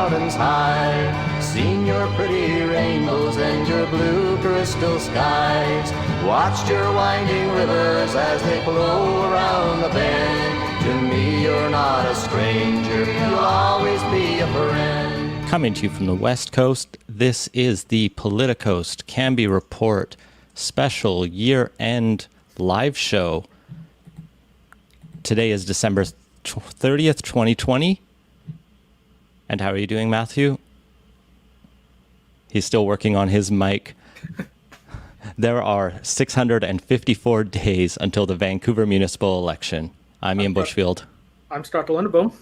mountains high, seen your pretty rainbows and your blue crystal skies, watched your winding rivers as they flow around the bend. To me you're not a stranger, you'll always be a friend. Coming to you from the West Coast, this is the PolitiCoast Cambie Report special year-end live show. Today is December 30th, 2020. And how are you doing, Matthew? He's still working on his mic. There are 654 days until the Vancouver municipal election. I'm Ian Bushfield. I'm Scott Lundebaum.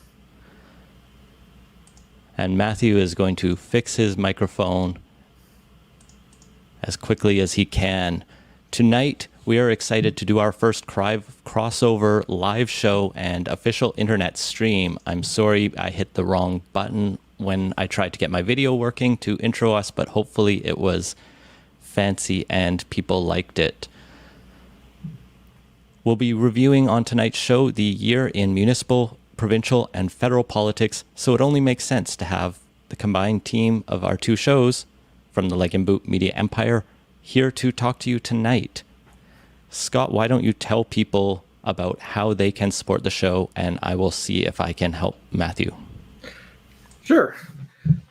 And Matthew is going to fix his microphone as quickly as he can. Tonight, we are excited to do our first crossover live show and official internet stream. I'm sorry I hit the wrong button when I tried to get my video working to intro us, but hopefully it was fancy and people liked it. We'll be reviewing on tonight's show the year in municipal, provincial, and federal politics, so it only makes sense to have the combined team of our two shows from the Leg and Boot Media Empire here to talk to you tonight. Scott, why don't you tell people about how they can support the show, and I will see if I can help Matthew. Sure.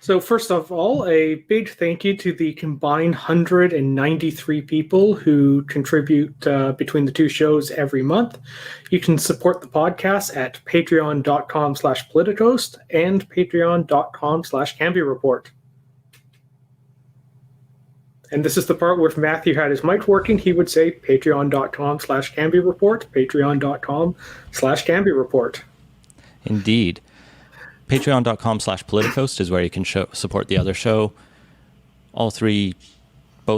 So first of all, a big thank you to the combined 193 people who contribute between the two shows every month. You can support the podcast at patreon.com/PolitiCoast and patreon.com/Cambie Report. And this is the part where if Matthew had his mic working, he would say patreon.com/Cambie Report, patreon.com/Cambie Report. Indeed. Patreon.com/PolitiCoast is where you can support the other show. Both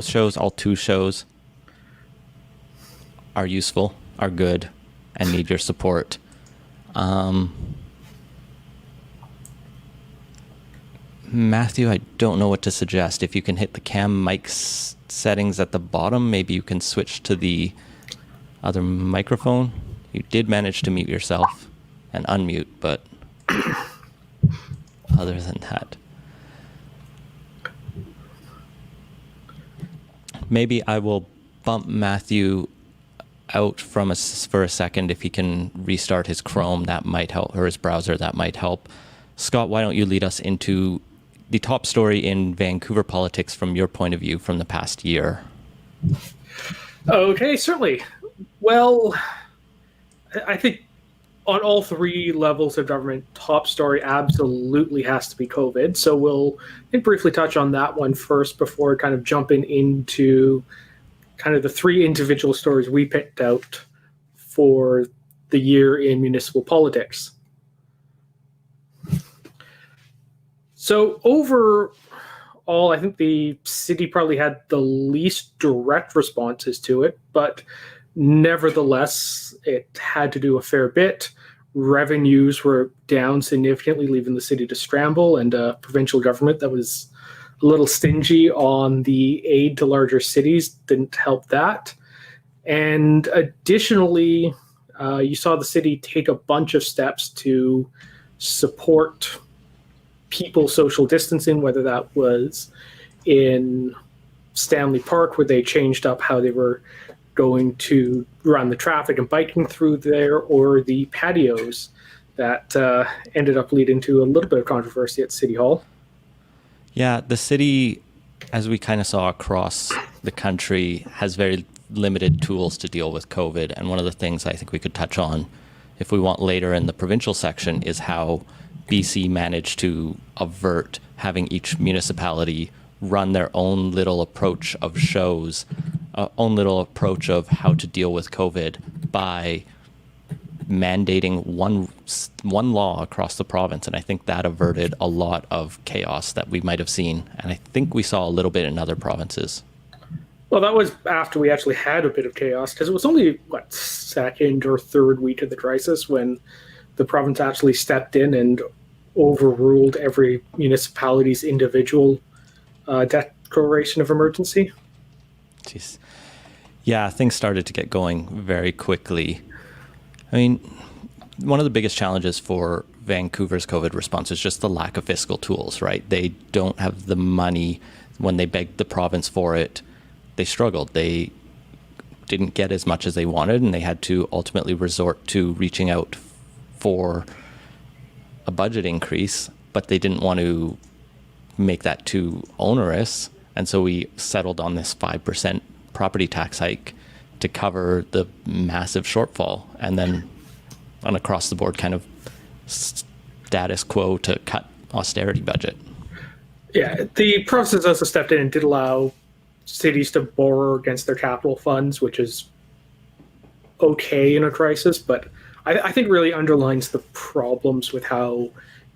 shows, all two shows are useful, are good, and need your support. Matthew, I don't know what to suggest. If you can hit the cam mic settings at the bottom, maybe you can switch to the other microphone. You did manage to mute yourself and unmute, but other than that, maybe I will bump Matthew out for a second. If he can restart his Chrome, that might help, or his browser, that might help. Scott, why don't you lead us into the top story in Vancouver politics from your point of view from the past year? Okay, certainly. Well, I think on all three levels of government, top story absolutely has to be COVID. So we'll briefly touch on that one first before kind of jumping into kind of the three individual stories we picked out for the year in municipal politics. So overall, I think the city probably had the least direct responses to it, but nevertheless, it had to do a fair bit. Revenues were down significantly, leaving the city to scramble, and a provincial government that was a little stingy on the aid to larger cities didn't help that. And additionally, you saw the city take a bunch of steps to support people social distancing, whether that was in Stanley Park, where they changed up how they were going to run the traffic and biking through there, or the patios that ended up leading to a little bit of controversy at City Hall. Yeah, the city, as we kind of saw across the country, has very limited tools to deal with COVID. And one of the things I think we could touch on, if we want later in the provincial section, is how BC managed to avert having each municipality run their own little approach of shows, own little approach of how to deal with COVID by mandating one law across the province. And I think that averted a lot of chaos that we might have seen. And I think we saw a little bit in other provinces. Well, that was after we actually had a bit of chaos, because it was only, second or third week of the crisis when the province actually stepped in and overruled every municipality's individual declaration of emergency. Jeez. Yeah, things started to get going very quickly. I mean, one of the biggest challenges for Vancouver's COVID response is just the lack of fiscal tools, right? They don't have the money. When they begged the province for it, they struggled. They didn't get as much as they wanted, and they had to ultimately resort to reaching out for a budget increase, but they didn't want to make that too onerous. And so we settled on this 5% property tax hike to cover the massive shortfall, and then an across the board kind of status quo to cut austerity budget. Yeah, the province has also stepped in and did allow cities to borrow against their capital funds, which is okay in a crisis, but I think really underlines the problems with how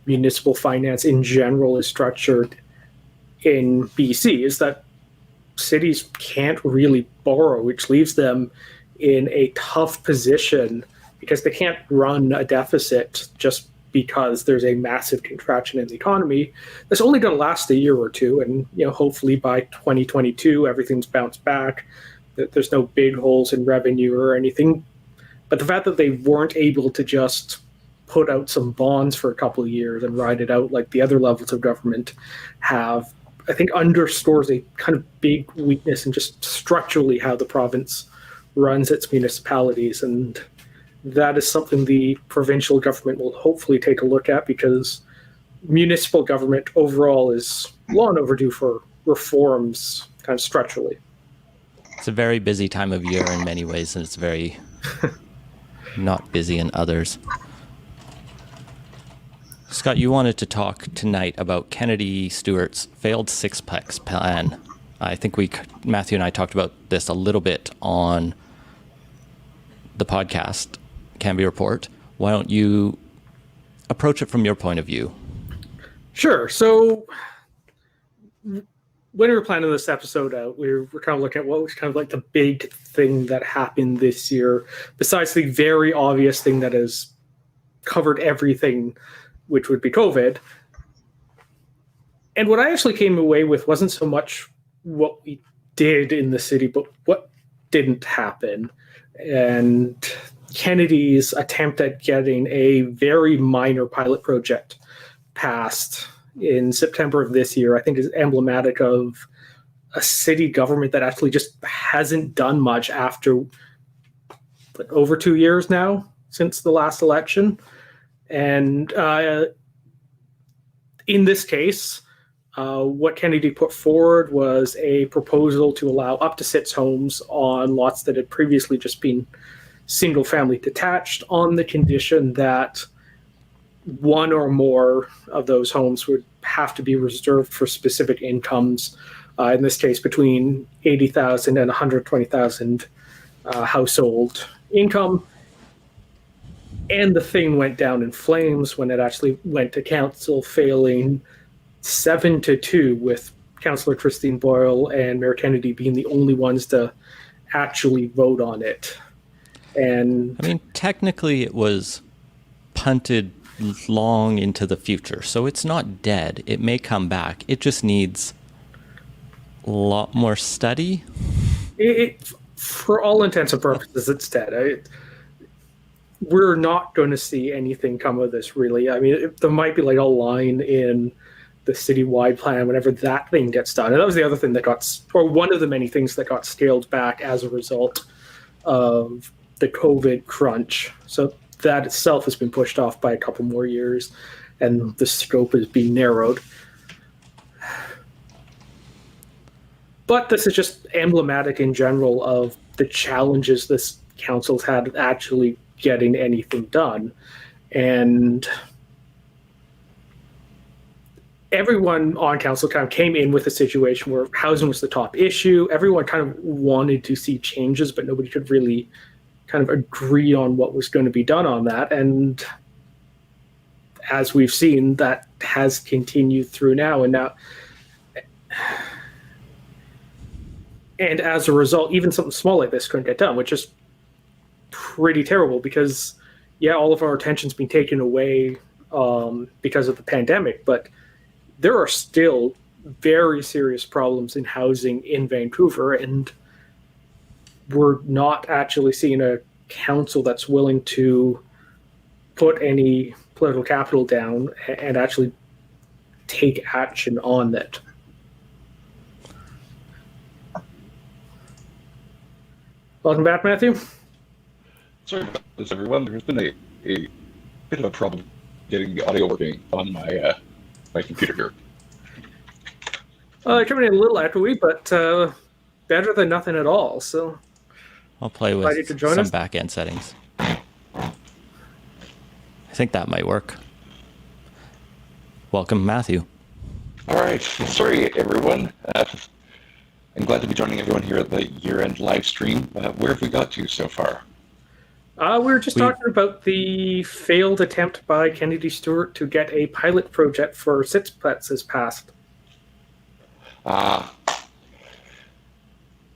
municipal finance in general is structured in BC, is that cities can't really borrow, which leaves them in a tough position because they can't run a deficit just because there's a massive contraction in the economy. That's only going to last a year or two, and hopefully by 2022 everything's bounced back. There's no big holes in revenue or anything. But the fact that they weren't able to just put out some bonds for a couple of years and ride it out like the other levels of government have, I think underscores a kind of big weakness in just structurally how the province runs its municipalities. And that is something the provincial government will hopefully take a look at, because municipal government overall is long overdue for reforms kind of structurally. It's a very busy time of year in many ways, and it's very not busy in others. Scott, you wanted to talk tonight about Kennedy Stewart's failed six-packs plan. I think Matthew and I talked about this a little bit on the podcast, Cambie Report. Why don't you approach it from your point of view? Sure. So when we were planning this episode out, we were kind of looking at what was kind of like the big thing that happened this year, besides the very obvious thing that has covered everything, which would be COVID. And what I actually came away with wasn't so much what we did in the city, but what didn't happen. And Kennedy's attempt at getting a very minor pilot project passed in September of this year, I think, is emblematic of a city government that actually just hasn't done much after over 2 years now since the last election. And in this case, what Kennedy put forward was a proposal to allow up to 6 homes on lots that had previously just been single-family detached, on the condition that one or more of those homes would have to be reserved for specific incomes, in this case between $80,000 and $120,000 household income. And the thing went down in flames when it actually went to council, failing 7-2, with Councillor Christine Boyle and Mayor Kennedy being the only ones to actually vote on it. And I mean, technically it was punted long into the future, so it's not dead. It may come back. It just needs a lot more study. For all intents and purposes, it's dead. We're not going to see anything come of this, really. I mean, there might be like a line in the citywide plan whenever that thing gets done. And that was the other thing that one of the many things that got scaled back as a result of the COVID crunch. So that itself has been pushed off by a couple more years, and the scope is being narrowed. But this is just emblematic in general of the challenges this council's had actually getting anything done. And everyone on council kind of came in with a situation where housing was the top issue. Everyone kind of wanted to see changes, but nobody could really kind of agree on what was going to be done on that. And as we've seen, that has continued through now. And as a result, even something small like this couldn't get done, which is pretty terrible, because all of our attention's been taken away because of the pandemic, but there are still very serious problems in housing in Vancouver, and we're not actually seeing a council that's willing to put any political capital down and actually take action on that. Welcome back, Matthew. Sorry about this, everyone. There's been a bit of a problem getting the audio working on my my computer here. Coming in a little echoey, but better than nothing at all. So I'll play with some back-end settings. I think that might work. Welcome, Matthew. All right. Sorry, everyone. I'm glad to be joining everyone here at the year-end live stream. Where have we got to so far? We were just talking about the failed attempt by Kennedy Stewart to get a pilot project for SITSPETS passed.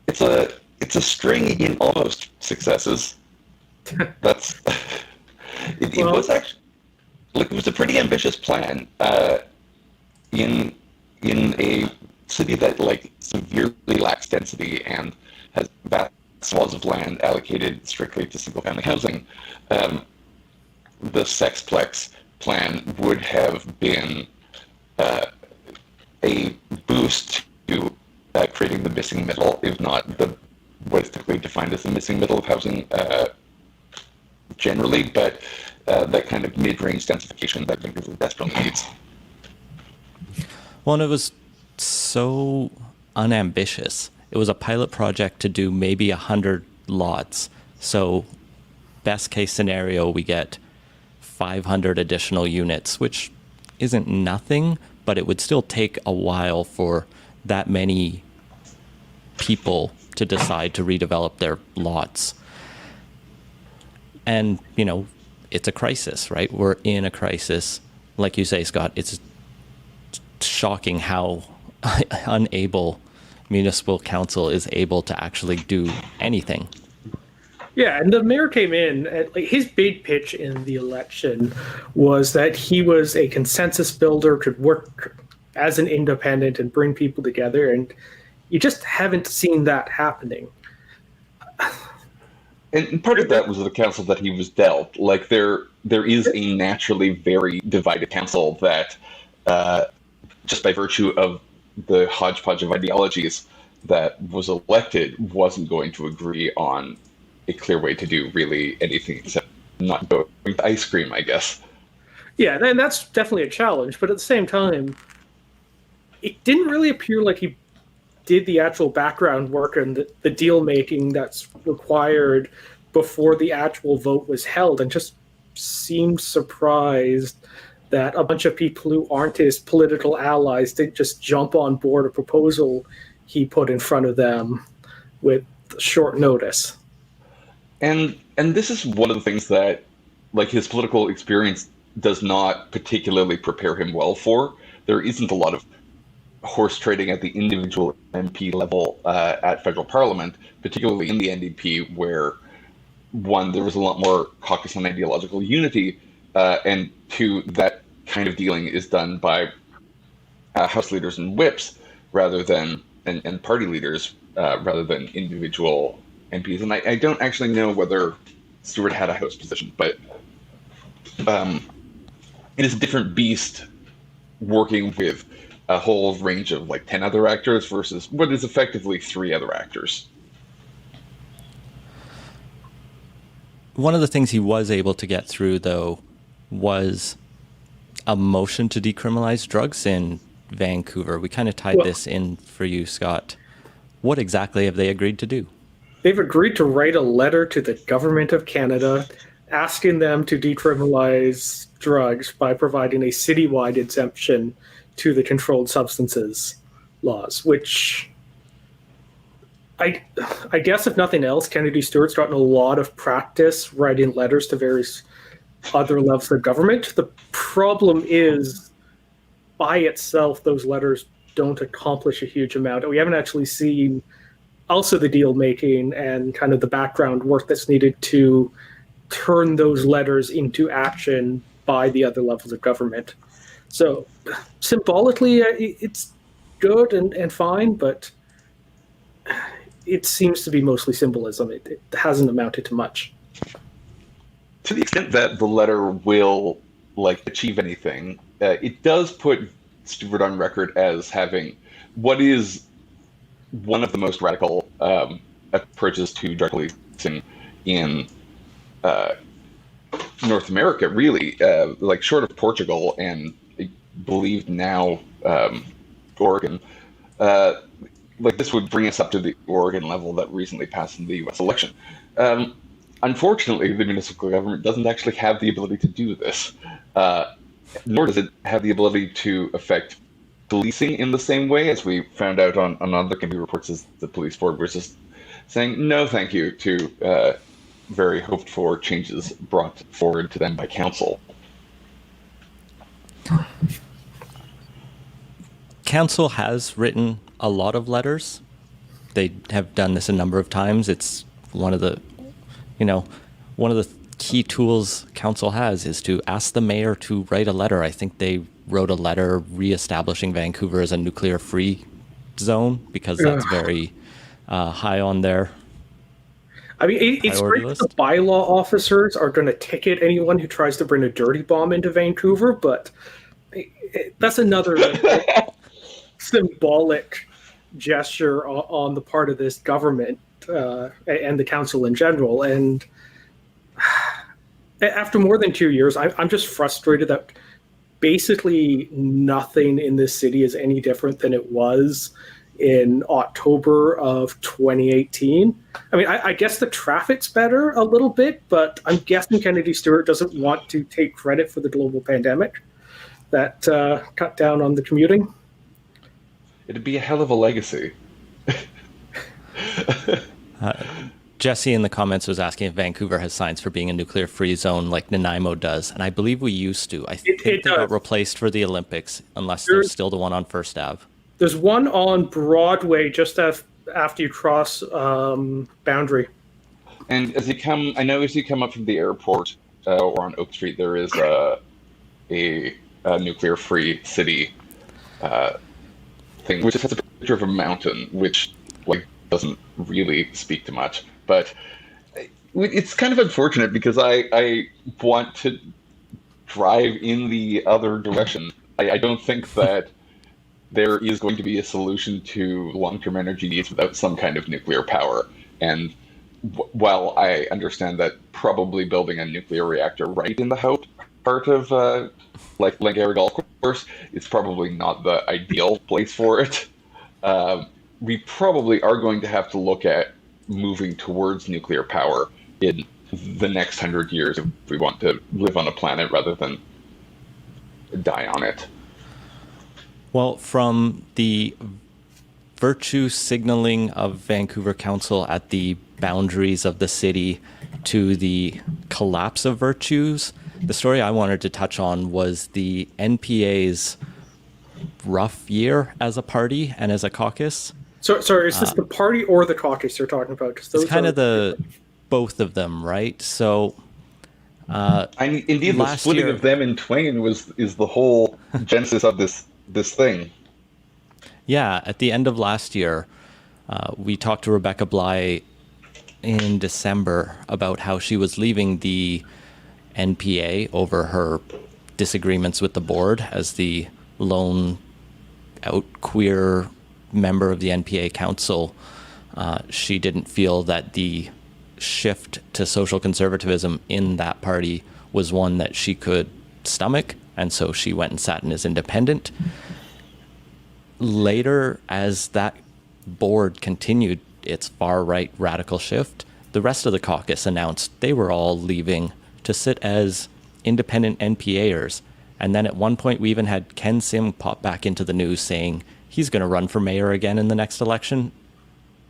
It's a string in almost successes. That's it was actually it was a pretty ambitious plan in a city that severely lacks density and has vast swaths of land allocated strictly to single-family housing. The Sexplex plan would have been a boost to creating the missing middle, if not what is typically defined as the missing middle of housing generally, but that kind of mid-range densification that Winterval desperately needs. Well, and it was so unambitious. It was a pilot project to do maybe 100 lots. So best case scenario, we get 500 additional units, which isn't nothing, but it would still take a while for that many people to decide to redevelop their lots. And, it's a crisis, right? We're in a crisis. Like you say, Scott, it's shocking how unable municipal council is able to actually do anything. Yeah, and the mayor came in, his big pitch in the election was that he was a consensus builder, could work as an independent and bring people together, and you just haven't seen that happening. And part of that was the council that he was dealt. There is a naturally very divided council that, just by virtue of the hodgepodge of ideologies that was elected, wasn't going to agree on a clear way to do really anything except not go with ice cream, I guess. Yeah, and that's definitely a challenge, but at the same time, it didn't really appear like he did the actual background work and the deal making that's required before the actual vote was held, and just seemed surprised that a bunch of people who aren't his political allies didn't just jump on board a proposal he put in front of them with short notice. And this is one of the things that his political experience does not particularly prepare him well for. There isn't a lot of horse trading at the individual MP level at federal parliament, particularly in the NDP, where one, there was a lot more caucus and ideological unity, and two, that kind of dealing is done by House leaders and whips rather than and party leaders rather than individual MPs. And I don't actually know whether Stewart had a House position, but it is a different beast working with a whole range of 10 other actors versus what is effectively 3 other actors. One of the things he was able to get through, though, was a motion to decriminalize drugs in Vancouver. We kind of tied this in for you, Scott. What exactly have they agreed to do? They've agreed to write a letter to the government of Canada asking them to decriminalize drugs by providing a citywide exemption to the controlled substances laws, which I guess if nothing else, Kennedy Stewart's gotten a lot of practice writing letters to various other levels of government. The problem is, by itself, those letters don't accomplish a huge amount. We haven't actually seen also the deal making and kind of the background work that's needed to turn those letters into action by the other levels of government. So symbolically, it's good and fine, but it seems to be mostly symbolism. It hasn't amounted to much. To the extent that the letter will achieve anything. It does put Stewart on record as having what is one of the most radical approaches to drug policing in North America, really, short of Portugal and I believe now Oregon. This would bring us up to the Oregon level that recently passed in the U.S. election. Unfortunately, the municipal government doesn't actually have the ability to do this, nor does it have the ability to affect policing in the same way, as we found out on other Cambie reports, as the police board was just saying no thank you to very hoped for changes brought forward to them by council. Council has written a lot of letters. They have done this a number of times. It's one of the key tools council has is to ask the mayor to write a letter. I think they wrote a letter reestablishing Vancouver as a nuclear-free zone because that's very high on their it's great that the bylaw officers are going to ticket anyone who tries to bring a dirty bomb into Vancouver, but that's another symbolic gesture on the part of this government and the council in general. And after more than 2 years, I'm just frustrated that basically nothing in this city is any different than it was in October of 2018. I guess the traffic's better a little bit, but I'm guessing Kennedy Stewart doesn't want to take credit for the global pandemic that cut down on the commuting. It'd be a hell of a legacy. Jesse in the comments was asking if Vancouver has signs for being a nuclear-free zone like Nanaimo does, and I believe we used to. I think they got replaced for the Olympics, unless there's still the one on First Ave. There's one on Broadway just after you cross Boundary. And as you come up from the airport or on Oak Street, there is a nuclear-free city thing, which just has a picture of a mountain, which doesn't really speak to much. But it's kind of unfortunate because I want to drive in the other direction. I don't think that there is going to be a solution to long-term energy needs without some kind of nuclear power. And while I understand that probably building a nuclear reactor right in the heart of Langara Golf Course is probably not the ideal place for it. We probably are going to have to look at moving towards nuclear power in the next 100 years if we want to live on a planet rather than die on it. Well, from the virtue signaling of Vancouver Council at the boundaries of the city to the collapse of virtues, the story I wanted to touch on was the NPA's rough year as a party and as a caucus. So, sorry, is this the party or the caucus you're talking about? It's kind of both of them, right? So, indeed, the splitting of them in twain is the whole genesis of this thing. Yeah, at the end of last year, we talked to Rebecca Bly in December about how she was leaving the NPA over her disagreements with the board as the lone out queer member of the NPA council. She didn't feel that the shift to social conservatism in that party was one that she could stomach, and so she went and sat in as independent. Later, as that board continued its far-right radical shift, the rest of the caucus announced they were all leaving to sit as independent NPAers. And then at one point, we even had Ken Sim pop back into the news saying he's going to run for mayor again in the next election,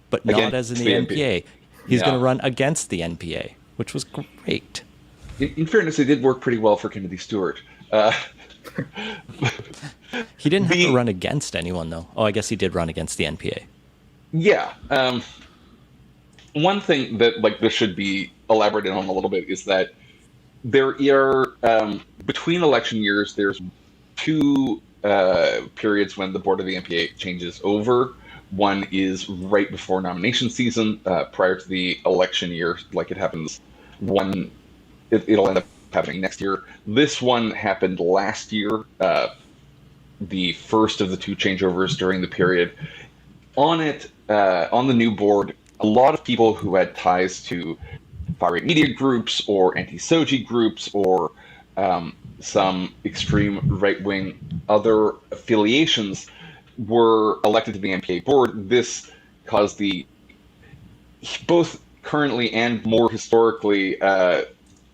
but not as in the NPA. He's going to run against the NPA, which was great. In fairness, it did work pretty well for Kennedy Stewart. He didn't have to run against anyone, though. Oh, I guess he did run against the NPA. Yeah. One thing that this should be elaborated on a little bit is that there are, between election years, there's two periods when the board of the NPA changes over. One is right before nomination season, prior to the election year, like it happens. It'll end up happening next year. This one happened last year, the first of the two changeovers during the period. On the new board, a lot of people who had ties to far-right media groups or anti-SOGI groups or some extreme right-wing other affiliations were elected to the NPA board. This caused the both currently and more historically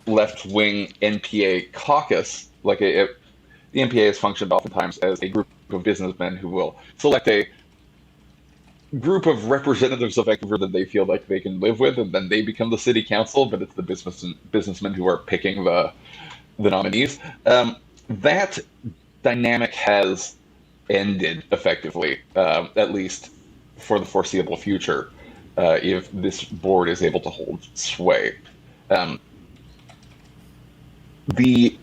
left-wing NPA caucus. The NPA has functioned oftentimes as a group of businessmen who will select a group of representatives of Vancouver that they feel like they can live with, and then they become the city council, but it's the businessmen who are picking the nominees. That dynamic has ended effectively, at least for the foreseeable future, if this board is able to hold sway. The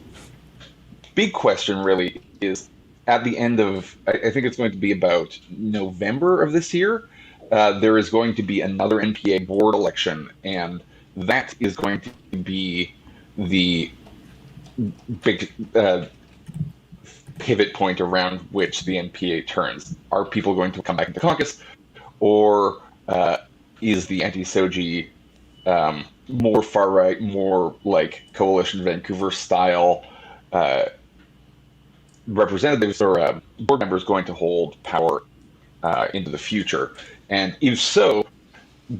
big question really is, at the end of, I think it's going to be about November of this year, there is going to be another NPA board election, and that is going to be the big pivot point around which the NPA turns. Are people going to come back into caucus, or is the anti-SOGI more far-right, more like Coalition Vancouver style representatives or board members going to hold power into the future? And if so,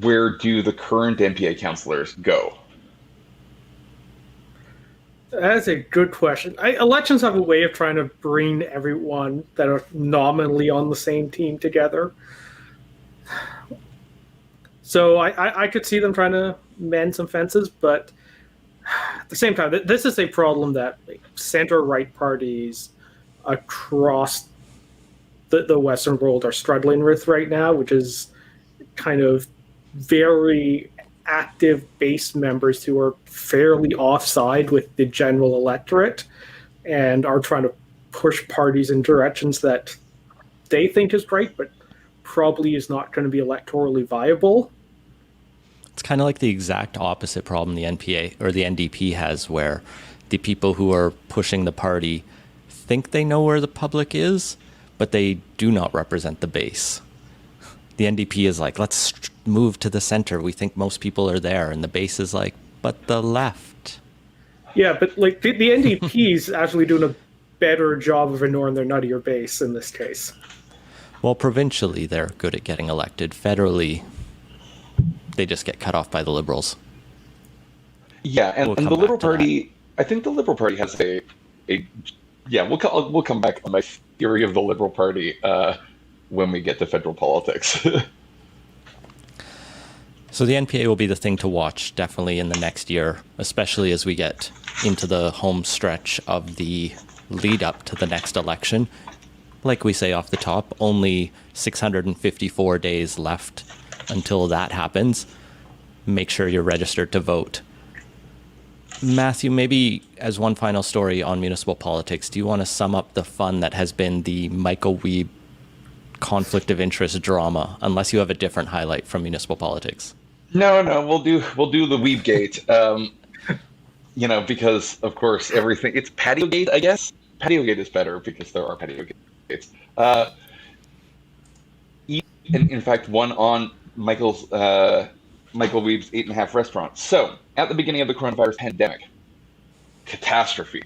where do the current NPA councillors go? That's a good question. Elections have a way of trying to bring everyone that are nominally on the same team together. So I could see them trying to mend some fences, but at the same time, this is a problem that center-right parties across the Western world are struggling with right now, which is kind of very active base members who are fairly offside with the general electorate and are trying to push parties in directions that they think is right, but probably is not going to be electorally viable. It's kind of like the exact opposite problem the NPA or the NDP has, where the people who are pushing the party think they know where the public is, but they do not represent the base. The NDP is like, let's move to the center. We think most people are there. And the base is like, but the left. Yeah, but like the NDP is actually doing a better job of ignoring their nuttier base in this case. Well, provincially, they're good at getting elected. Federally, they just get cut off by the Liberals. Yeah, and the Liberal Party, I think the Liberal Party has we'll come back on my theory of the Liberal Party when we get to federal politics. So the NPA will be the thing to watch definitely in the next year, especially as we get into the home stretch of the lead up to the next election. Like we say off the top, only 654 days left until that happens. Make sure you're registered to vote. Matthew, maybe as one final story on municipal politics, do you want to sum up the fun that has been the Michael Wiebe conflict of interest drama, unless you have a different highlight from municipal politics? No, we'll do the Wiebe-gate. Because of course everything, it's patio-gate, I guess. Patio-gate is better because there are patio gates. In fact, one on Michael Wiebe's 8.5 restaurant. So, at the beginning of the coronavirus pandemic, catastrophe.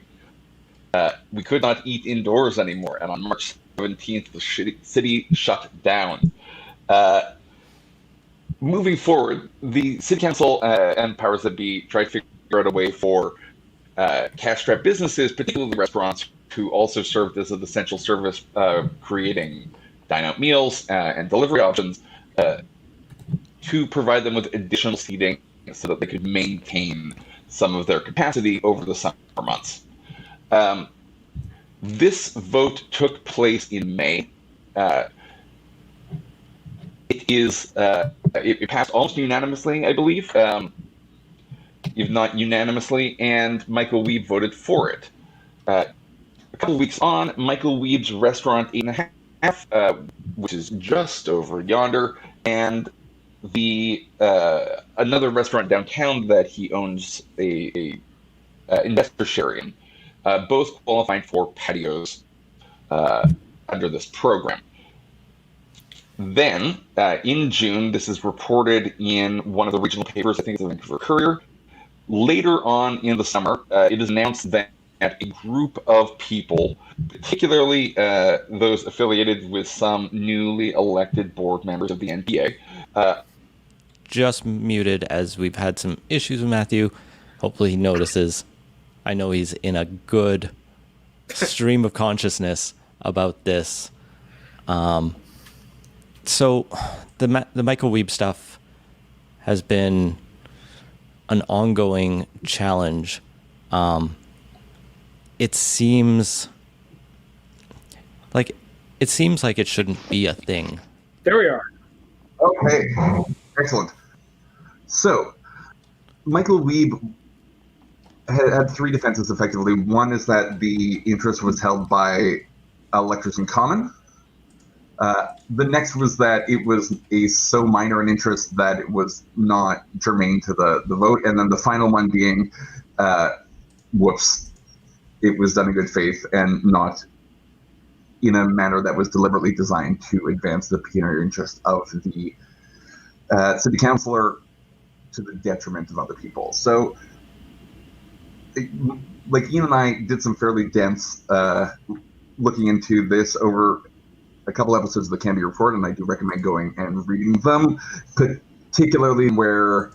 We could not eat indoors anymore, and on March 17th, the city shut down. Moving forward, the city council and powers that be tried to figure out a way for cash-strapped businesses, particularly restaurants, who also served as an essential service, creating dine-out meals and delivery options, to provide them with additional seating so that they could maintain some of their capacity over the summer months. This vote took place in May. It passed almost unanimously, I believe, if not unanimously, and Michael Wiebe voted for it. A couple of weeks on, Michael Wiebe's restaurant 8.5, which is just over yonder, and the another restaurant downtown that he owns a investor sharing, both qualifying for patios under this program. Then, in June, this is reported in one of the regional papers, I think it's the Vancouver Courier. Later on in the summer, it is announced that a group of people, particularly those affiliated with some newly elected board members of the NPA. Just muted as we've had some issues with Matthew. Hopefully he notices. I know he's in a good stream of consciousness about this. So the Michael Wiebe stuff has been an ongoing challenge. It seems like it shouldn't be a thing. There we are. Okay, excellent. So, Michael Wiebe had three defenses effectively. One is that the interest was held by electors in common. The next was that it was so minor an interest that it was not germane to the vote. And then the final one being, it was done in good faith and not in a manner that was deliberately designed to advance the pecuniary interest of the city councillor to the detriment of other people. So, like Ian and I did some fairly dense looking into this over a couple episodes of the Cambie Report, and I do recommend going and reading them, particularly where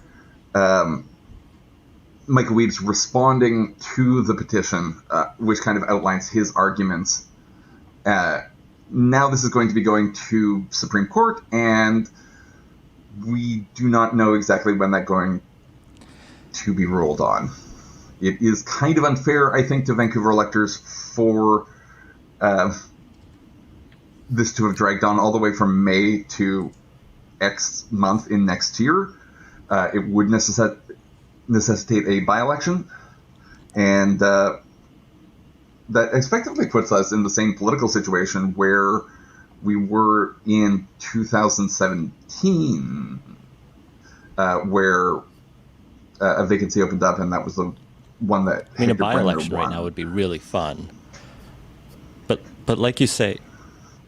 Michael Wiebe's responding to the petition, which kind of outlines his arguments. Now this is going to be going to Supreme Court, and we do not know exactly when that's going to be ruled on. It is kind of unfair, I think, to Vancouver electors for this to have dragged on all the way from May to X month in next year. It would necessitate a by-election, and that effectively puts us in the same political situation where we were in 2017, where a vacancy opened up, and that was the one that I mean, a by-election right now would be really fun. But like you say,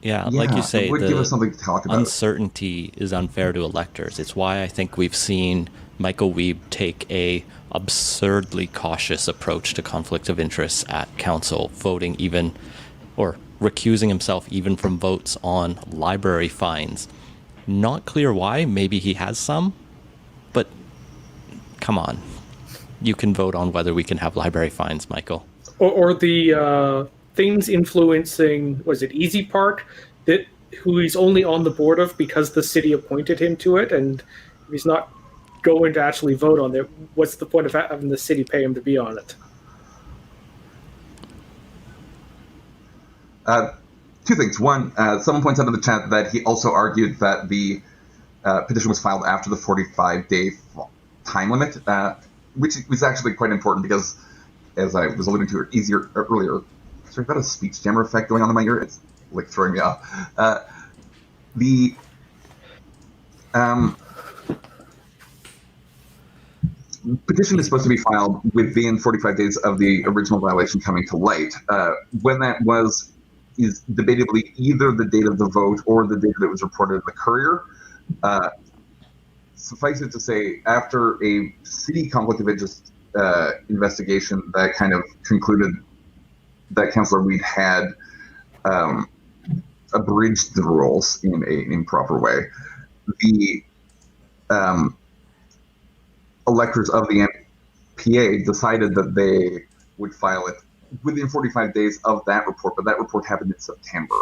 like you say, it would give us something to talk about. Uncertainty is unfair to electors. It's why I think we've seen Michael Wiebe take a absurdly cautious approach to conflict of interests at council, voting even, or recusing himself even from votes on library fines. Not clear why. Maybe he has some, but come on. You can vote on whether we can have library fines, Michael. Or the things influencing, was it Easy Park, that who he's only on the board of because the city appointed him to it, and if he's not going to actually vote on it, what's the point of having the city pay him to be on it? Two things. One, someone points out in the chat that he also argued that the petition was filed after the 45-day time limit, which was actually quite important because, as I was alluding to earlier, sorry, I've got a speech jammer effect going on in my ear. It's like throwing me off. The petition is supposed to be filed within 45 days of the original violation coming to light. When that is debatably either the date of the vote or the date that it was reported in the Courier. Suffice it to say, after a city conflict of interest investigation that kind of concluded that Councillor Wiebe had abridged the rules in an improper way, the electors of the NPA decided that they would file it within 45 days of that report, but that report happened in September.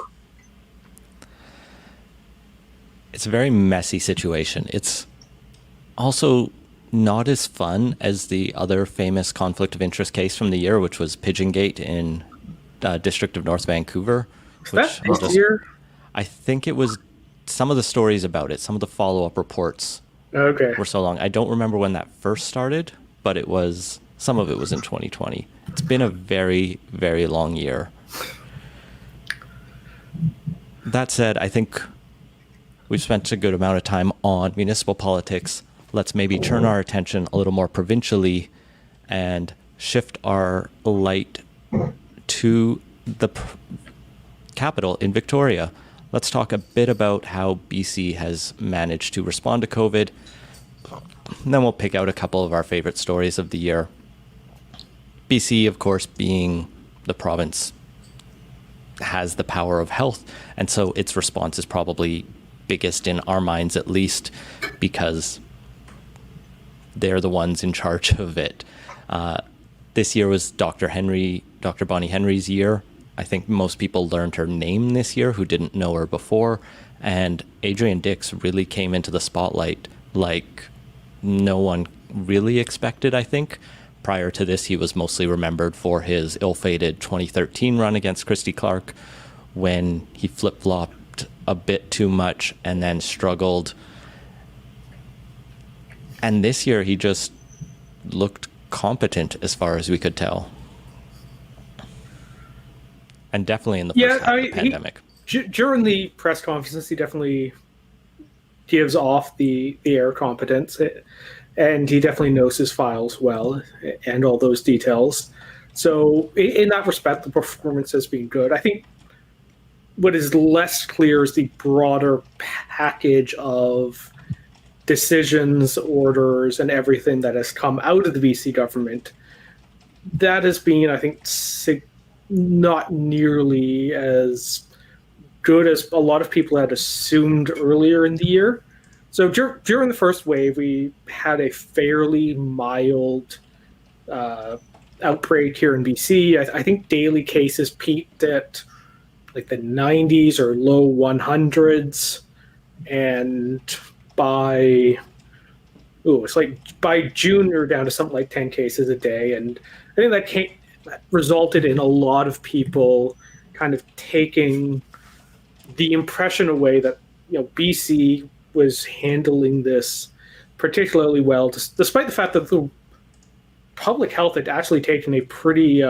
It's a very messy situation. It's also not as fun as the other famous conflict of interest case from the year, which was Pigeon Gate in District of North Vancouver. I think it was some of the stories about it, some of the follow-up reports were so long. I don't remember when that first started, but some of it was in 2020. It's been a very, very long year. That said, I think we've spent a good amount of time on municipal politics. Let's maybe turn our attention a little more provincially and shift our light to the capital in Victoria. Let's talk a bit about how BC has managed to respond to COVID. And then we'll pick out a couple of our favorite stories of the year. BC, of course, being the province, has the power of health. And so its response is probably biggest in our minds, at least, because they're the ones in charge of it. This year was Dr. Bonnie Henry's year. I think most people learned her name this year who didn't know her before. And Adrian Dix really came into the spotlight like no one really expected, I think. Prior to this, he was mostly remembered for his ill-fated 2013 run against Christy Clark, when he flip-flopped a bit too much and then struggled. And this year, he just looked competent as far as we could tell. And definitely in the first half of the pandemic. During the press conferences, he definitely gives off the air competence, and he definitely knows his files well and all those details. So in that respect, the performance has been good. I think what is less clear is the broader package of decisions, orders, and everything that has come out of the BC government. That has been, I think, not nearly as good as a lot of people had assumed earlier in the year. So during the first wave, we had a fairly mild outbreak here in BC. I think daily cases peaked at like the 90s or low 100s, and by June we were down to something like 10 cases a day, and I think that resulted in a lot of people kind of taking the impression away that BC was handling this particularly well, despite the fact that the public health had actually taken a pretty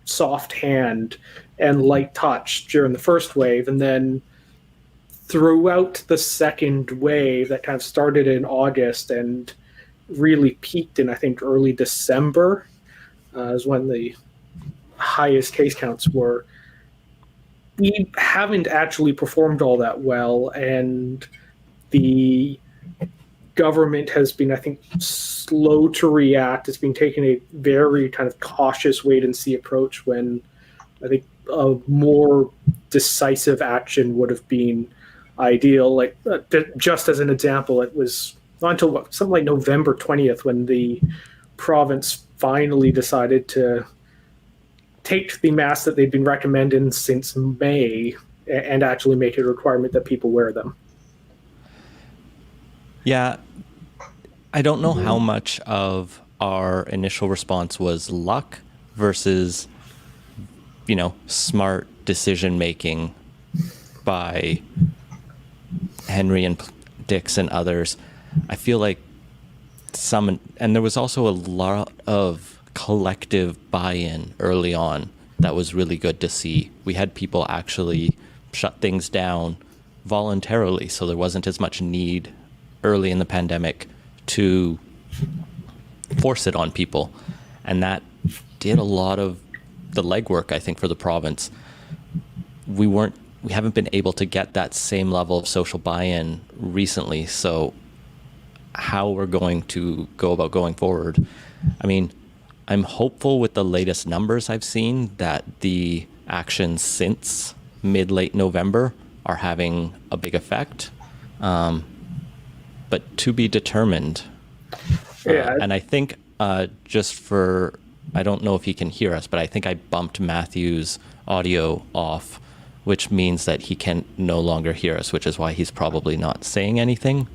soft hand and light touch during the first wave, and then throughout the second wave that kind of started in August and really peaked in, I think, early December, is when the highest case counts were. We haven't actually performed all that well, and the government has been, I think, slow to react. It's been taking a very kind of cautious wait-and-see approach, when I think a more decisive action would have been ideal. Like, just as an example, it was not until something like November 20th when the province finally decided to take the masks that they've been recommending since May and actually make it a requirement that people wear them. Yeah, I don't know how much of our initial response was luck versus, smart decision making by Henry and Dix and others. I feel like and there was also a lot of collective buy-in early on that was really good to see. We had people actually shut things down voluntarily, so there wasn't as much need early in the pandemic to force it on people, and that did a lot of the legwork, I think, for the province. We haven't been able to get that same level of social buy-in recently, so how we're going to go about going forward. I mean, I'm hopeful with the latest numbers I've seen that the actions since mid-late November are having a big effect, but to be determined. Yeah. And I think I don't know if he can hear us, but I think I bumped Matthew's audio off, which means that he can no longer hear us, which is why he's probably not saying anything.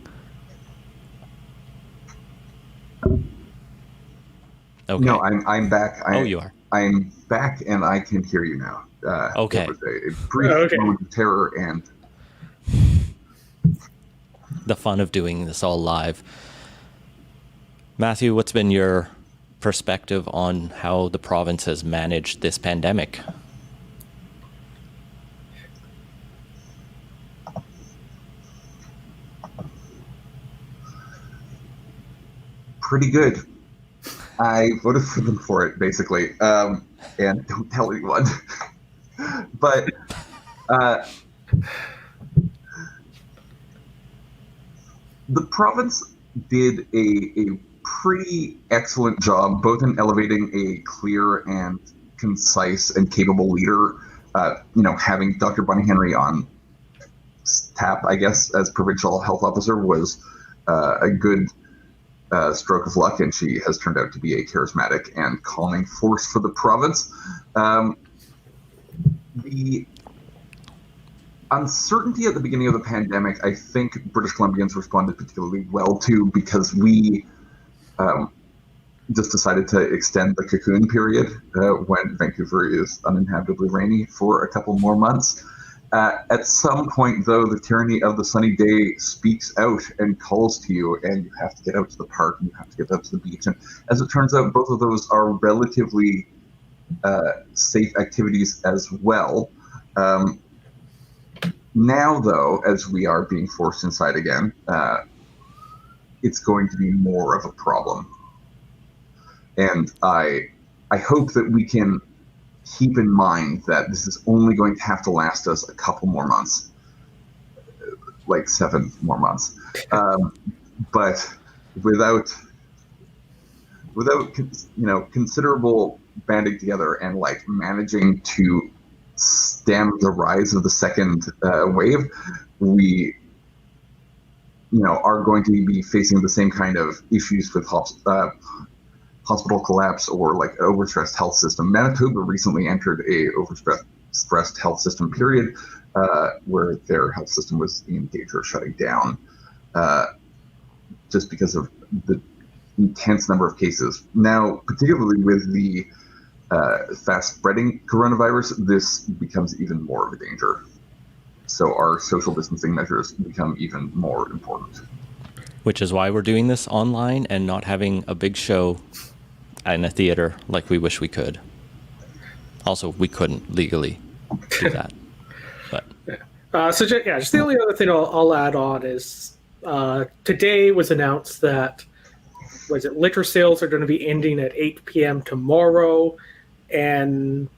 Okay. No, I'm back. You are. I'm back, and I can hear you now. Okay. It was a brief moment of terror, and the fun of doing this all live. Matthew, what's been your perspective on how the province has managed this pandemic? pretty good. I voted for them for it, basically, and don't tell anyone. But the province did a pretty excellent job, both in elevating a clear and concise and capable leader. Having Dr. Bonnie Henry on tap, I guess, as provincial health officer was a good stroke of luck, and she has turned out to be a charismatic and calming force for the province. The uncertainty at the beginning of the pandemic, I think British Columbians responded particularly well to, because we just decided to extend the cocoon period when Vancouver is uninhabitably rainy for a couple more months. At some point, though, the tyranny of the sunny day speaks out and calls to you, and you have to get out to the park and you have to get out to the beach. And as it turns out, both of those are relatively safe activities as well. Now, though, as we are being forced inside again, it's going to be more of a problem. And I hope that we can keep in mind that this is only going to have to last us a couple more months, like 7 more months. But without considerable banding together and like managing to stem the rise of the second wave, we are going to be facing the same kind of issues with hospital collapse or like overstressed health system. Manitoba recently entered a overstressed health system period where their health system was in danger of shutting down just because of the intense number of cases. Now, particularly with the fast spreading coronavirus, this becomes even more of a danger. So our social distancing measures become even more important. Which is why we're doing this online and not having a big show in a theater like we wish we could. Also, we couldn't legally do that. But just the only other thing I'll add on is today was announced that liquor sales are going to be ending at 8 p.m. tomorrow. And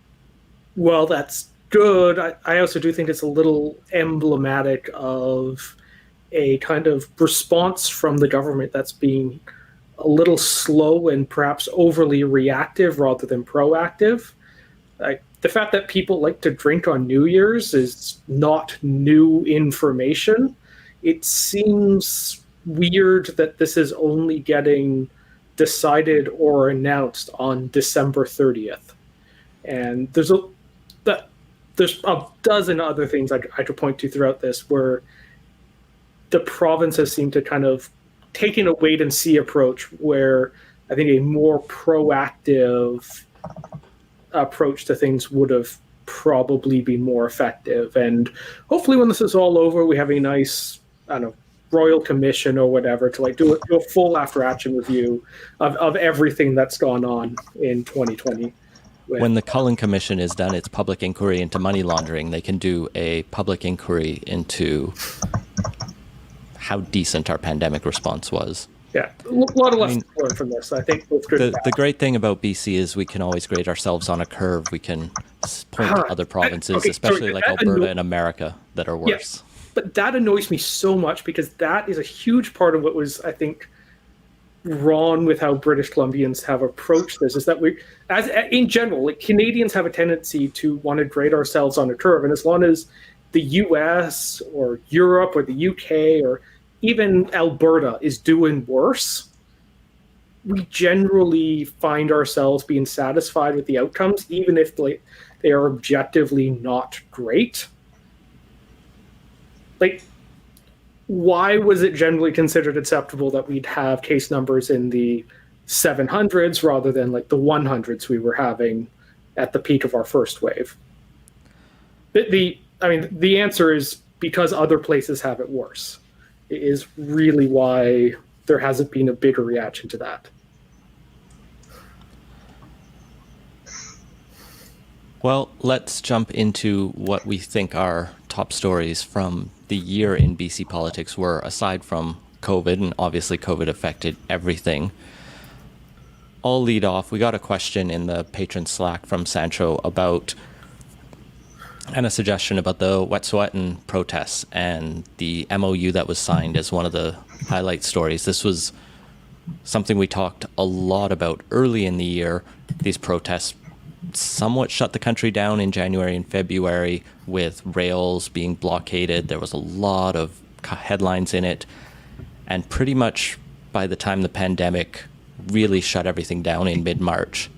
while that's good, I also do think it's a little emblematic of a kind of response from the government that's being a little slow and perhaps overly reactive rather than proactive. The fact that people like to drink on New Year's is not new information. It seems weird that this is only getting decided or announced on December 30th. And there's a dozen other things I could point to throughout this where the province has seemed to kind of taking a wait and see approach, where I think a more proactive approach to things would have probably been more effective. And hopefully when this is all over, we have a nice, Royal Commission or whatever to do a full after action review of everything that's gone on in 2020. When the Cullen Commission is done its public inquiry into money laundering, they can do a public inquiry into how decent our pandemic response was. Yeah, a lot of lessons learned from this. I think both good and bad. The great thing about BC is we can always grade ourselves on a curve. We can point to other provinces, especially like Alberta and America, that are worse. Yeah, but that annoys me so much because that is a huge part of what was, I think, wrong with how British Columbians have approached this, is that in general, Canadians have a tendency to want to grade ourselves on a curve. And as long as the US or Europe or the UK or even Alberta is doing worse, we generally find ourselves being satisfied with the outcomes, even if they are objectively not great. Why was it generally considered acceptable that we'd have case numbers in the 700s rather than the 100s we were having at the peak of our first wave? The answer is because other places have it worse. It is really why there hasn't been a bigger reaction to that. Well, let's jump into what we think our top stories from the year in BC politics were, aside from COVID, and obviously COVID affected everything. I'll lead off. We got a question in the patron Slack from Sancho about, and a suggestion about the Wet'suwet'en protests and the MOU that was signed as one of the highlight stories. This was something we talked a lot about early in the year. These protests somewhat shut the country down in January and February with rails being blockaded. There was a lot of headlines in it. And pretty much by the time the pandemic really shut everything down in mid-March,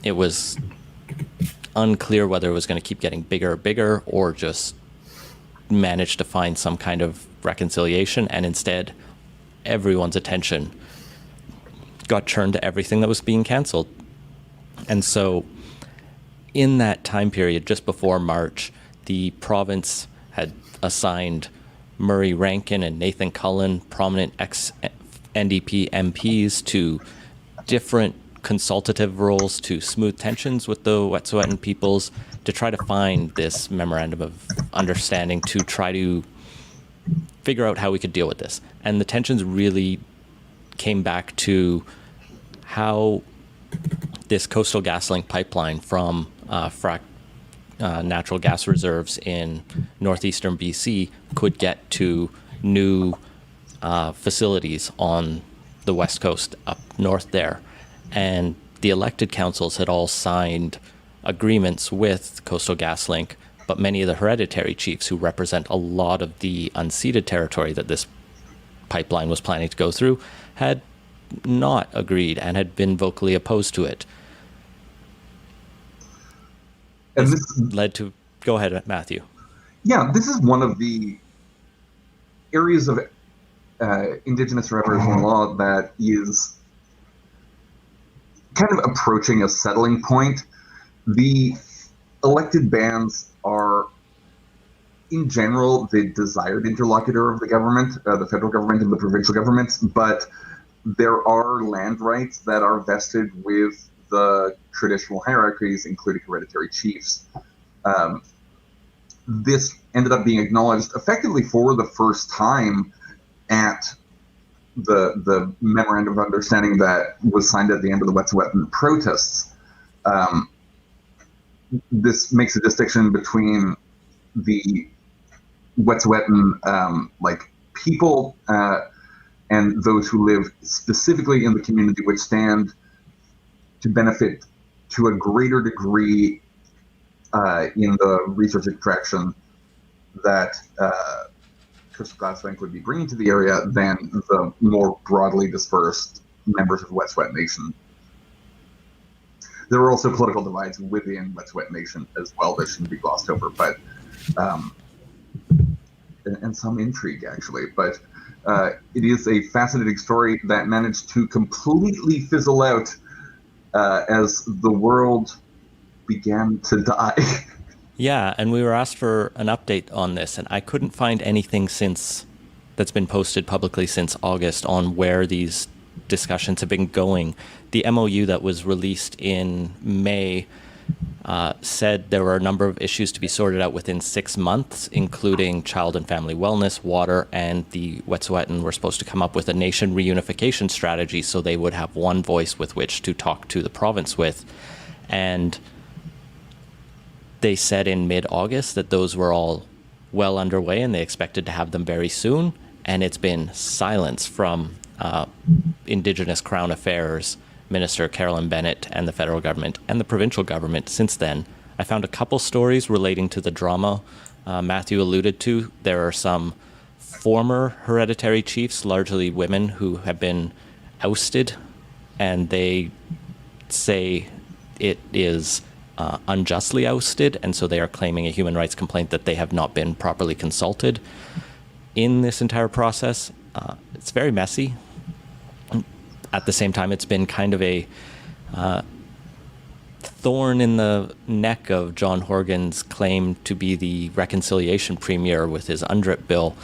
it was unclear whether it was going to keep getting bigger or just manage to find some kind of reconciliation. And instead, everyone's attention got turned to everything that was being canceled. And so in that time period, just before March, the province had assigned Murray Rankin and Nathan Cullen, prominent ex-NDP MPs, to different consultative roles to smooth tensions with the Wet'suwet'en peoples, to try to find this memorandum of understanding, to try to figure out how we could deal with this. And the tensions really came back to how this Coastal GasLink pipeline from natural gas reserves in northeastern BC could get to new facilities on the west coast up north there. And the elected councils had all signed agreements with Coastal GasLink, but many of the hereditary chiefs who represent a lot of the unceded territory that this pipeline was planning to go through had not agreed and had been vocally opposed to it. And this led to, go ahead, Matthew. Yeah, this is one of the areas of Indigenous or Aboriginal law that is kind of approaching a settling point. The elected bands are, in general, the desired interlocutor of the government, the federal government and the provincial governments, but there are land rights that are vested with the traditional hierarchies, including hereditary chiefs. This ended up being acknowledged effectively for the first time at the memorandum of understanding that was signed at the end of the Wet'suwet'en protests. This makes a distinction between the Wet'suwet'en people and those who live specifically in the community, which stand to benefit to a greater degree in the resource extraction that Coastal GasLink would be bringing to the area than the more broadly dispersed members of Wet'suwet'en Nation. There are also political divides within Wet'suwet'en Nation as well that shouldn't be glossed over, but and some intrigue actually. But it is a fascinating story that managed to completely fizzle out as the world began to die. Yeah, and we were asked for an update on this, and I couldn't find anything since that's been posted publicly since August on where these discussions have been going. The MOU that was released in May said there were a number of issues to be sorted out within 6 months, including child and family wellness, water, and the Wet'suwet'en were supposed to come up with a nation reunification strategy so they would have one voice with which to talk to the province with. And they said in mid-August that those were all well underway and they expected to have them very soon. And it's been silence from Indigenous Crown Affairs Minister Carolyn Bennett and the federal government and the provincial government since then. I found a couple stories relating to the drama Matthew alluded to. There are some former hereditary chiefs, largely women, who have been ousted, and they say it is unjustly ousted, and so they are claiming a human rights complaint that they have not been properly consulted in this entire process. It's very messy. At the same time, it's been kind of a thorn in the neck of John Horgan's claim to be the reconciliation premier with his UNDRIP bill,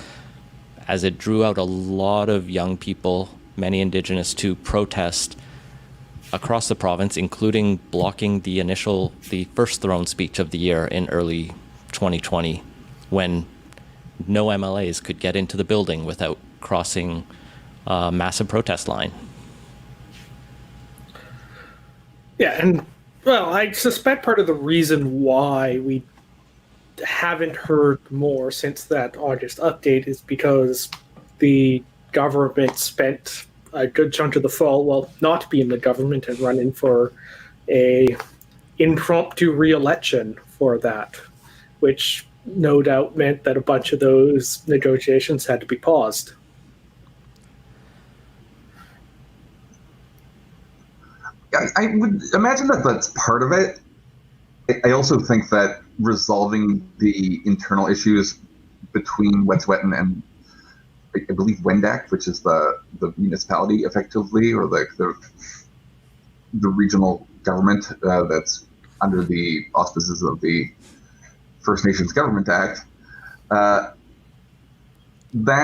as it drew out a lot of young people, many Indigenous, to protest across the province, including blocking the first throne speech of the year in early 2020, when no MLAs could get into the building without crossing a massive protest line. Yeah, and well, I suspect part of the reason why we haven't heard more since that August update is because the government spent a good chunk of the fall, well, not be in the government and running for a impromptu re-election for that, which no doubt meant that a bunch of those negotiations had to be paused. I would imagine that that's part of it. I also think that resolving the internal issues between Wet'suwet'en and I believe Wendat, which is the municipality effectively, or the regional government that's under the auspices of the First Nations Government Act, that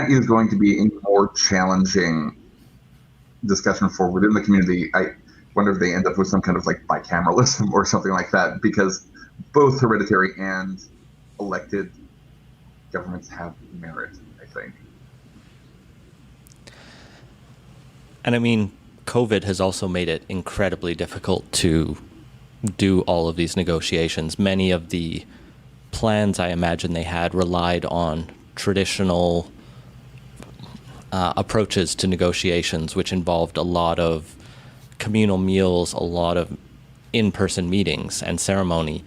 is going to be a more challenging discussion for within the community. I wonder if they end up with some kind of like bicameralism or something like that, because both hereditary and elected governments have merit, I think. And I mean, COVID has also made it incredibly difficult to do all of these negotiations. Many of the plans I imagine they had relied on traditional approaches to negotiations, which involved a lot of communal meals, a lot of in-person meetings and ceremony,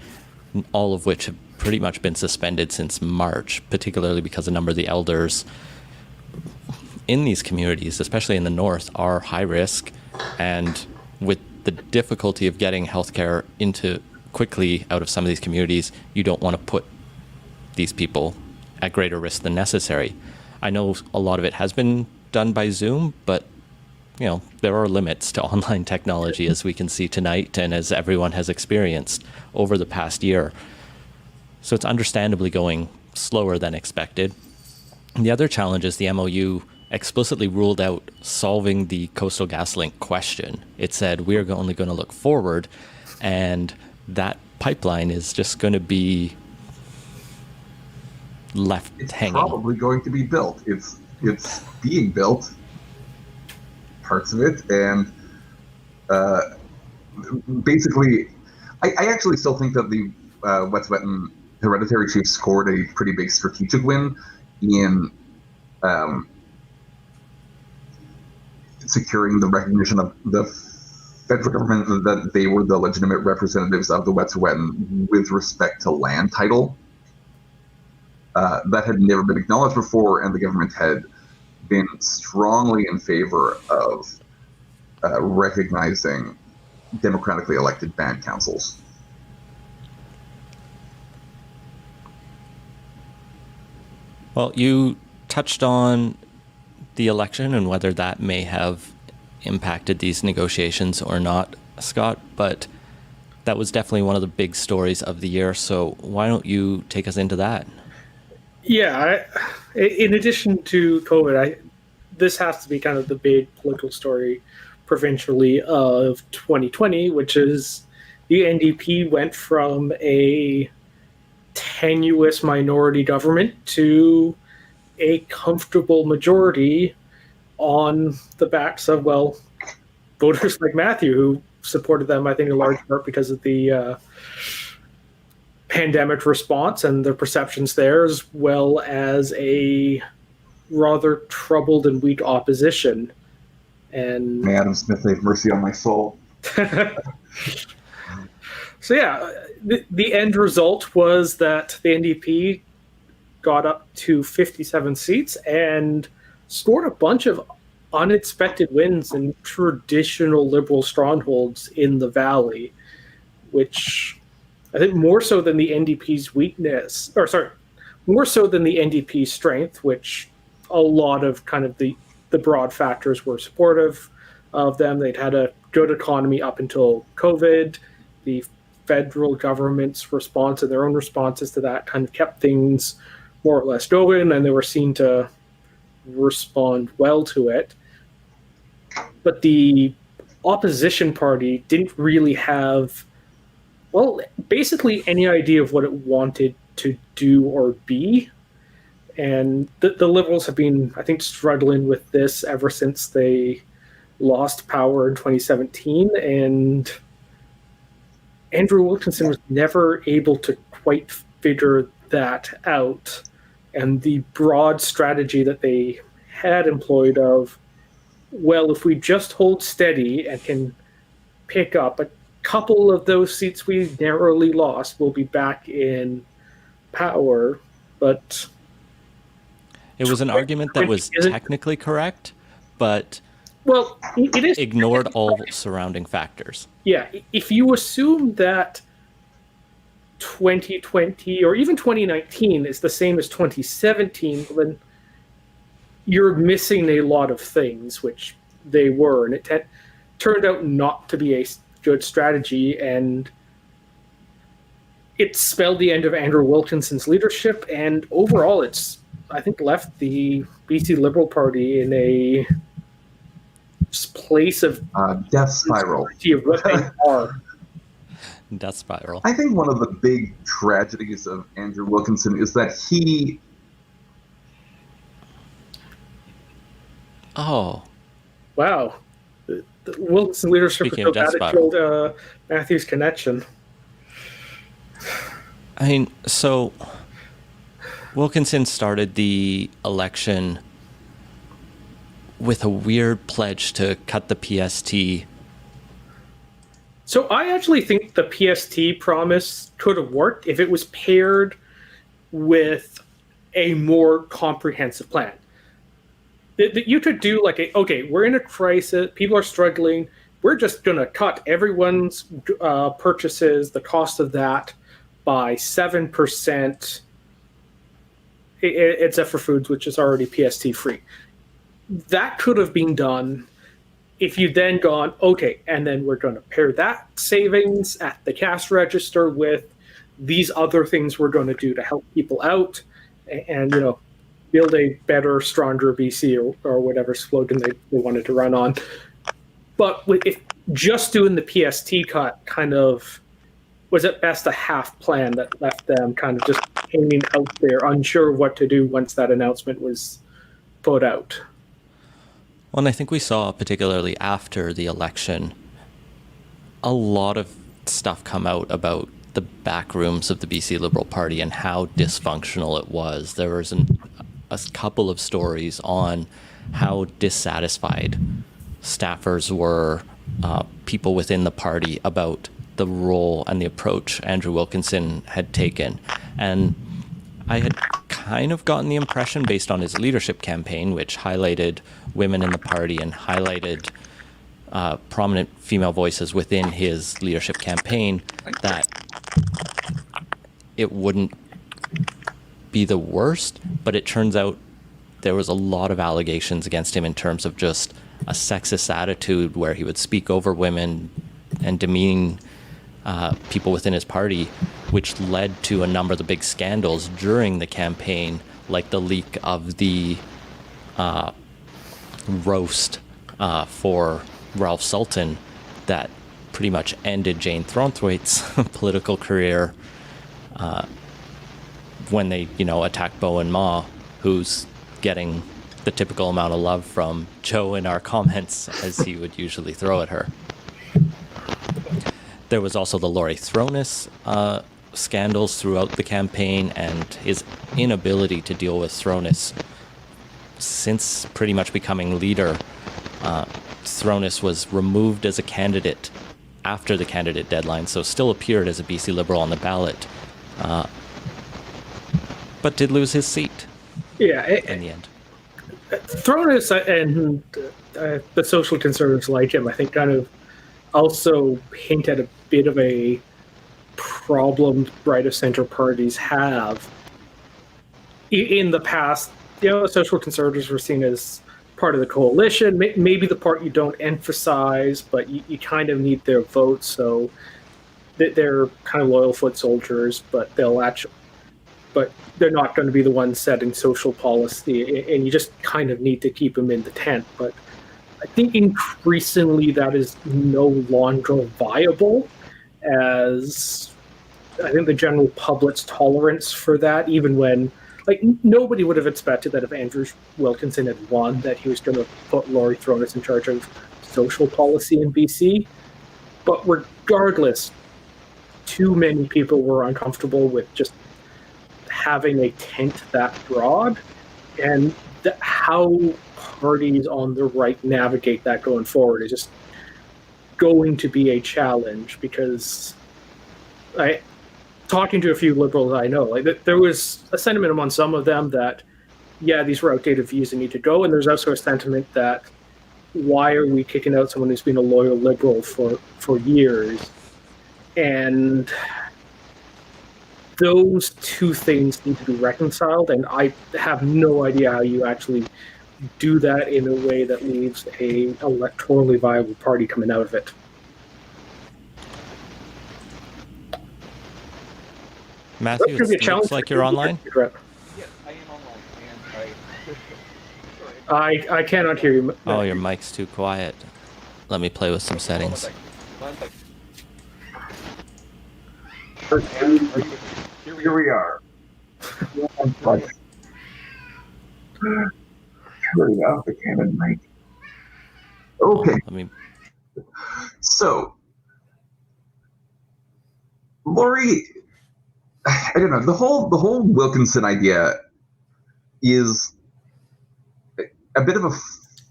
all of which have pretty much been suspended since March, particularly because a number of the elders in these communities, especially in the north, are high risk, and with the difficulty of getting healthcare into quickly out of some of these communities, you don't want to put these people at greater risk than necessary. I know a lot of it has been done by Zoom, but you know, there are limits to online technology, as we can see tonight and as everyone has experienced over the past year. So it's understandably going slower than expected. And the other challenge is the MOU explicitly ruled out solving the Coastal GasLink question. It said we are only going to look forward, and that pipeline is just going to be left hanging. It's probably going to be built. It's being built, parts of it, and basically, I actually still think that the Wet'suwet'en hereditary chief scored a pretty big strategic win in securing the recognition of the federal government that they were the legitimate representatives of the Wet'suwet'en with respect to land title. That had never been acknowledged before, and the government had been strongly in favor of recognizing democratically elected band councils. Well, you touched on the election and whether that may have impacted these negotiations or not, Scott, but that was definitely one of the big stories of the year. So why don't you take us into that? Yeah, in addition to COVID, this has to be kind of the big political story provincially of 2020, which is the NDP went from a tenuous minority government to a comfortable majority on the backs of, well, voters like Matthew, who supported them, I think, in large part because of the pandemic response and the perceptions there, as well as a rather troubled and weak opposition. And May Adam Smith have mercy on my soul. So yeah, the end result was that the NDP got up to 57 seats and scored a bunch of unexpected wins in traditional Liberal strongholds in the Valley, which I think more so than the NDP's weakness, more so than the NDP's strength, which a lot of kind of the broad factors were supportive of them. They'd had a good economy up until COVID. The federal government's response and their own responses to that kind of kept things more or less going, and they were seen to respond well to it. But the opposition party didn't really have, well, basically any idea of what it wanted to do or be. And the Liberals have been, I think, struggling with this ever since they lost power in 2017. And Andrew Wilkinson was never able to quite figure that out. And the broad strategy that they had employed of, well, if we just hold steady and can pick up a couple of those seats we narrowly lost, we'll be back in power. But It was an argument that was technically correct, but well, it is ignored all surrounding factors. Yeah, if you assume that 2020 or even 2019 is the same as 2017, then you're missing a lot of things, which they were, and it turned out not to be a good strategy, and it spelled the end of Andrew Wilkinson's leadership, and overall it's, I think, left the BC Liberal Party in a place of death spiral. Of what they are. Death spiral. I think one of the big tragedies of Andrew Wilkinson is that he... Oh. Wow. The Wilkinson leadership was so bad it killed Matthew's connection. I mean, so Wilkinson started the election with a weird pledge to cut the PST. So I actually think the PST promise could have worked if it was paired with a more comprehensive plan. That you could do like okay, we're in a crisis, people are struggling, we're just going to cut everyone's purchases, the cost of that, by 7%, except for foods, which is already PST free. That could have been done if you then gone, okay, and then we're going to pair that savings at the cash register with these other things we're going to do to help people out and, you know, build a better, stronger BC or whatever slogan they wanted to run on. But if just doing the PST cut kind of was at best a half plan that left them kind of just hanging out there, unsure what to do once that announcement was put out. Well, and I think we saw, particularly after the election, a lot of stuff come out about the back rooms of the BC Liberal Party and how dysfunctional it was. There was a couple of stories on how dissatisfied staffers were, people within the party, about the role and the approach Andrew Wilkinson had taken. And I had kind of gotten the impression, based on his leadership campaign, which highlighted women in the party and highlighted prominent female voices within his leadership campaign, that it wouldn't be the worst. But it turns out there was a lot of allegations against him in terms of just a sexist attitude where he would speak over women and demean people within his party, which led to a number of the big scandals during the campaign, like the leak of the roast for Ralph Sultan that pretty much ended Jane Thornthwaite's political career when they, attacked Bowen Ma, who's getting the typical amount of love from Joe in our comments, as he would usually throw at her. There was also the Laurie Thronis scandals throughout the campaign, and his inability to deal with Thronis. Since pretty much becoming leader, Thronis was removed as a candidate after the candidate deadline, so still appeared as a BC Liberal on the ballot, but did lose his seat in the end. Thronis and the social conservatives like him, I think, kind of also hint at a bit of a problem right of center parties have. In the past, social conservatives were seen as part of the coalition, maybe the part you don't emphasize, but you kind of need their vote, so they're kind of loyal foot soldiers, but they're not going to be the ones setting social policy, and you just kind of need to keep them in the tent. But I think increasingly that is no longer viable, as I think the general public's tolerance for that, even when, nobody would have expected that if Andrew Wilkinson had won, that he was going to put Laurie Thronis in charge of social policy in BC. But regardless, too many people were uncomfortable with just having a tent that broad, and how parties on the right navigate that going forward is just going to be a challenge, because talking to a few liberals I know, like there was a sentiment among some of them that, yeah, these were outdated views that need to go, and there's also a sentiment that, why are we kicking out someone who's been a loyal liberal for years? And those two things need to be reconciled, and I have no idea how you actually do that in a way that leaves a electorally viable party coming out of it. Matthew, it looks like you're online. Yes, I am online, and I cannot hear you. Oh, your mic's too quiet. Let me play with some settings. Here we are. Turn off the cannon mic. Okay. Let me. So, Lori, I don't know. The whole Wilkinson idea is a bit of a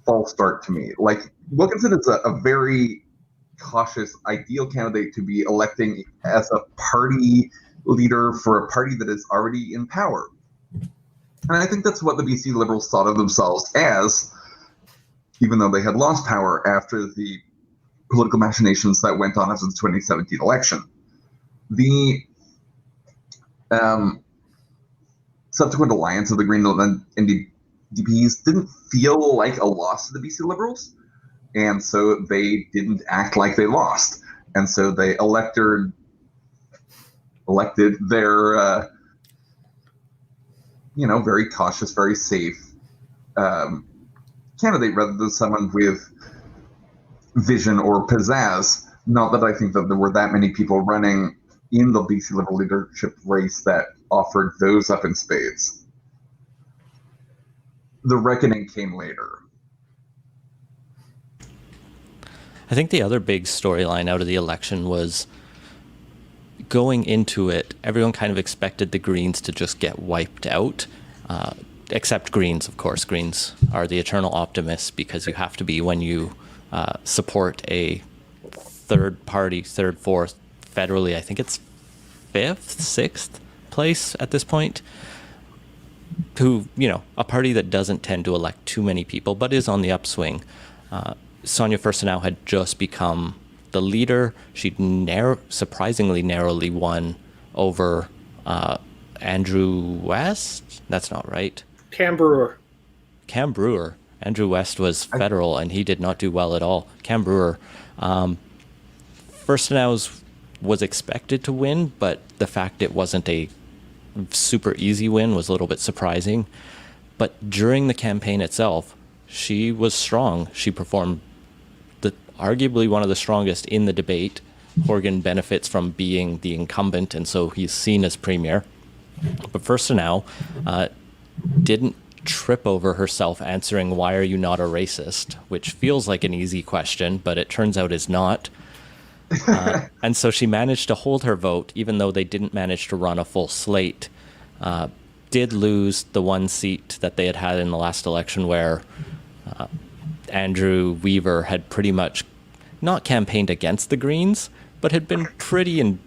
false start to me. Like, Wilkinson is a very cautious, ideal candidate to be electing as a party leader for a party that is already in power. And I think that's what the BC Liberals thought of themselves as, even though they had lost power after the political machinations that went on after the 2017 election. The subsequent alliance of the Greenland NDPs didn't feel like a loss to the BC Liberals, and so they didn't act like they lost. And so they elected their very cautious, very safe candidate rather than someone with vision or pizzazz. Not that I think that there were that many people running in the BC Liberal leadership race that offered those up in spades. The reckoning came later. I think the other big storyline out of the election was, going into it, everyone kind of expected the Greens to just get wiped out, except Greens, of course. Greens are the eternal optimists, because you have to be when you support a third party, third, fourth, federally, I think it's fifth, sixth place at this point, who, a party that doesn't tend to elect too many people, but is on the upswing. Sonia Furstenau had just become the leader. She'd surprisingly narrowly won over Andrew West. That's not right. Cam Brewer. Andrew West was federal, and he did not do well at all. Cam Brewer. Furstenau's was expected to win, but the fact it wasn't a super easy win was a little bit surprising. But during the campaign itself, she was strong. She performed arguably one of the strongest in the debate. Horgan benefits from being the incumbent, and so he's seen as premier. But Furstenau didn't trip over herself answering, "Why are you not a racist?" which feels like an easy question, but it turns out is not. And so she managed to hold her vote, even though they didn't manage to run a full slate. Did lose the one seat that they had in the last election, where Andrew Weaver had pretty much not campaigned against the Greens, but had been pretty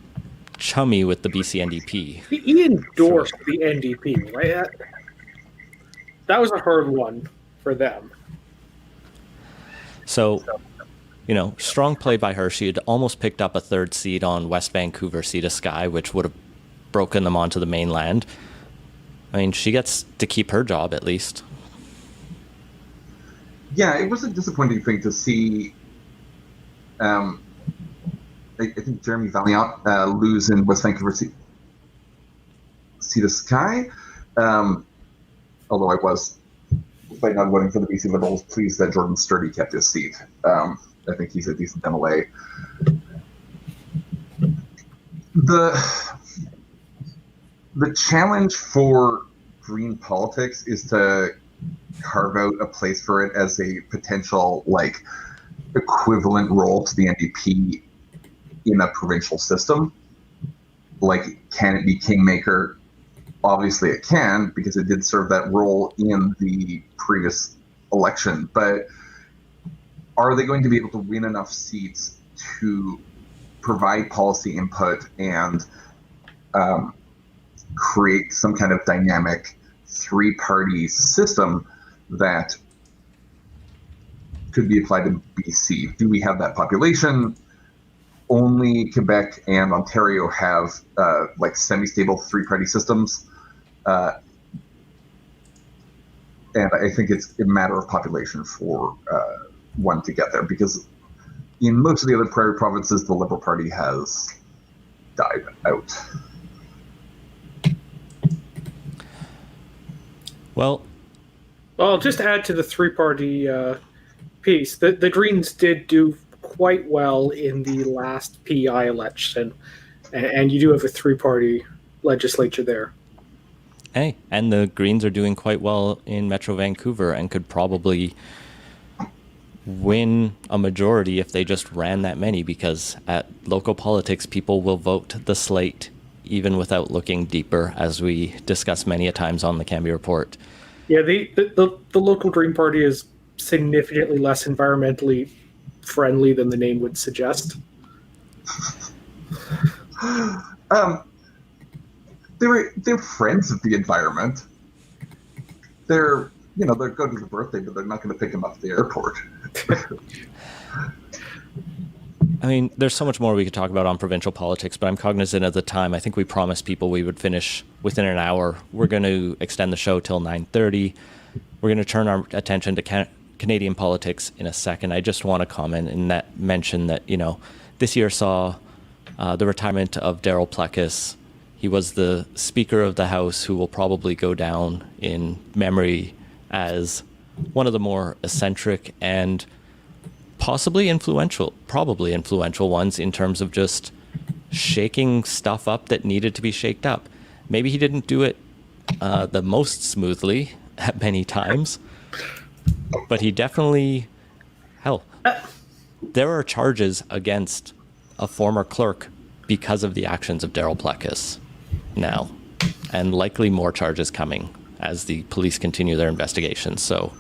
chummy with the BC NDP. He endorsed the NDP, right? That was a hard one for them. So, strong play by her. She had almost picked up a third seat on West Vancouver Sea to Sky, which would have broken them onto the mainland. I mean, she gets to keep her job, at least. Yeah, it was a disappointing thing to see. I think Jeremy Valiant lose in West Vancouver Sea to Sky. Although I was, by not voting for the BC Liberals, pleased that Jordan Sturdy kept his seat. I think he's a decent MLA. The challenge for Green politics is to carve out a place for it as a potential equivalent role to the NDP in a provincial system. like, can it be kingmaker? Obviously it can, because it did serve that role in the previous election. But are they going to be able to win enough seats to provide policy input and create some kind of dynamic three-party system that could be applied to BC? Do we have that population? Only Quebec and Ontario have like semi-stable three-party systems, and I think it's a matter of population for one to get there, because in most of the other prairie provinces, the Liberal Party has died out. Well, I'll just add to the three-party piece. The Greens did do quite well in the last PEI election, and you do have a three-party legislature there. hey, and the Greens are doing quite well in Metro Vancouver and could probably win a majority if they just ran that many, because at local politics, people will vote the slate even without looking deeper, as we discussed many a times on the Cambie Report. Yeah, the local Green Party is significantly less environmentally friendly than the name would suggest. They're friends of the environment. They're going to the birthday, but they're not going to pick him up at the airport. I mean, there's so much more we could talk about on provincial politics, but I'm cognizant of the time. I think we promised people we would finish within an hour. We're going to extend the show till 9:30. We're going to turn our attention to Canadian politics in a second. I just want to comment and mention that, this year saw the retirement of Daryl Plecas. He was the Speaker of the House, who will probably go down in memory as one of the more eccentric and probably influential ones in terms of just shaking stuff up that needed to be shaked up. Maybe he didn't do it the most smoothly at many times, but he definitely, there are charges against a former clerk because of the actions of Daryl Plecas now, and likely more charges coming as the police continue their investigations. So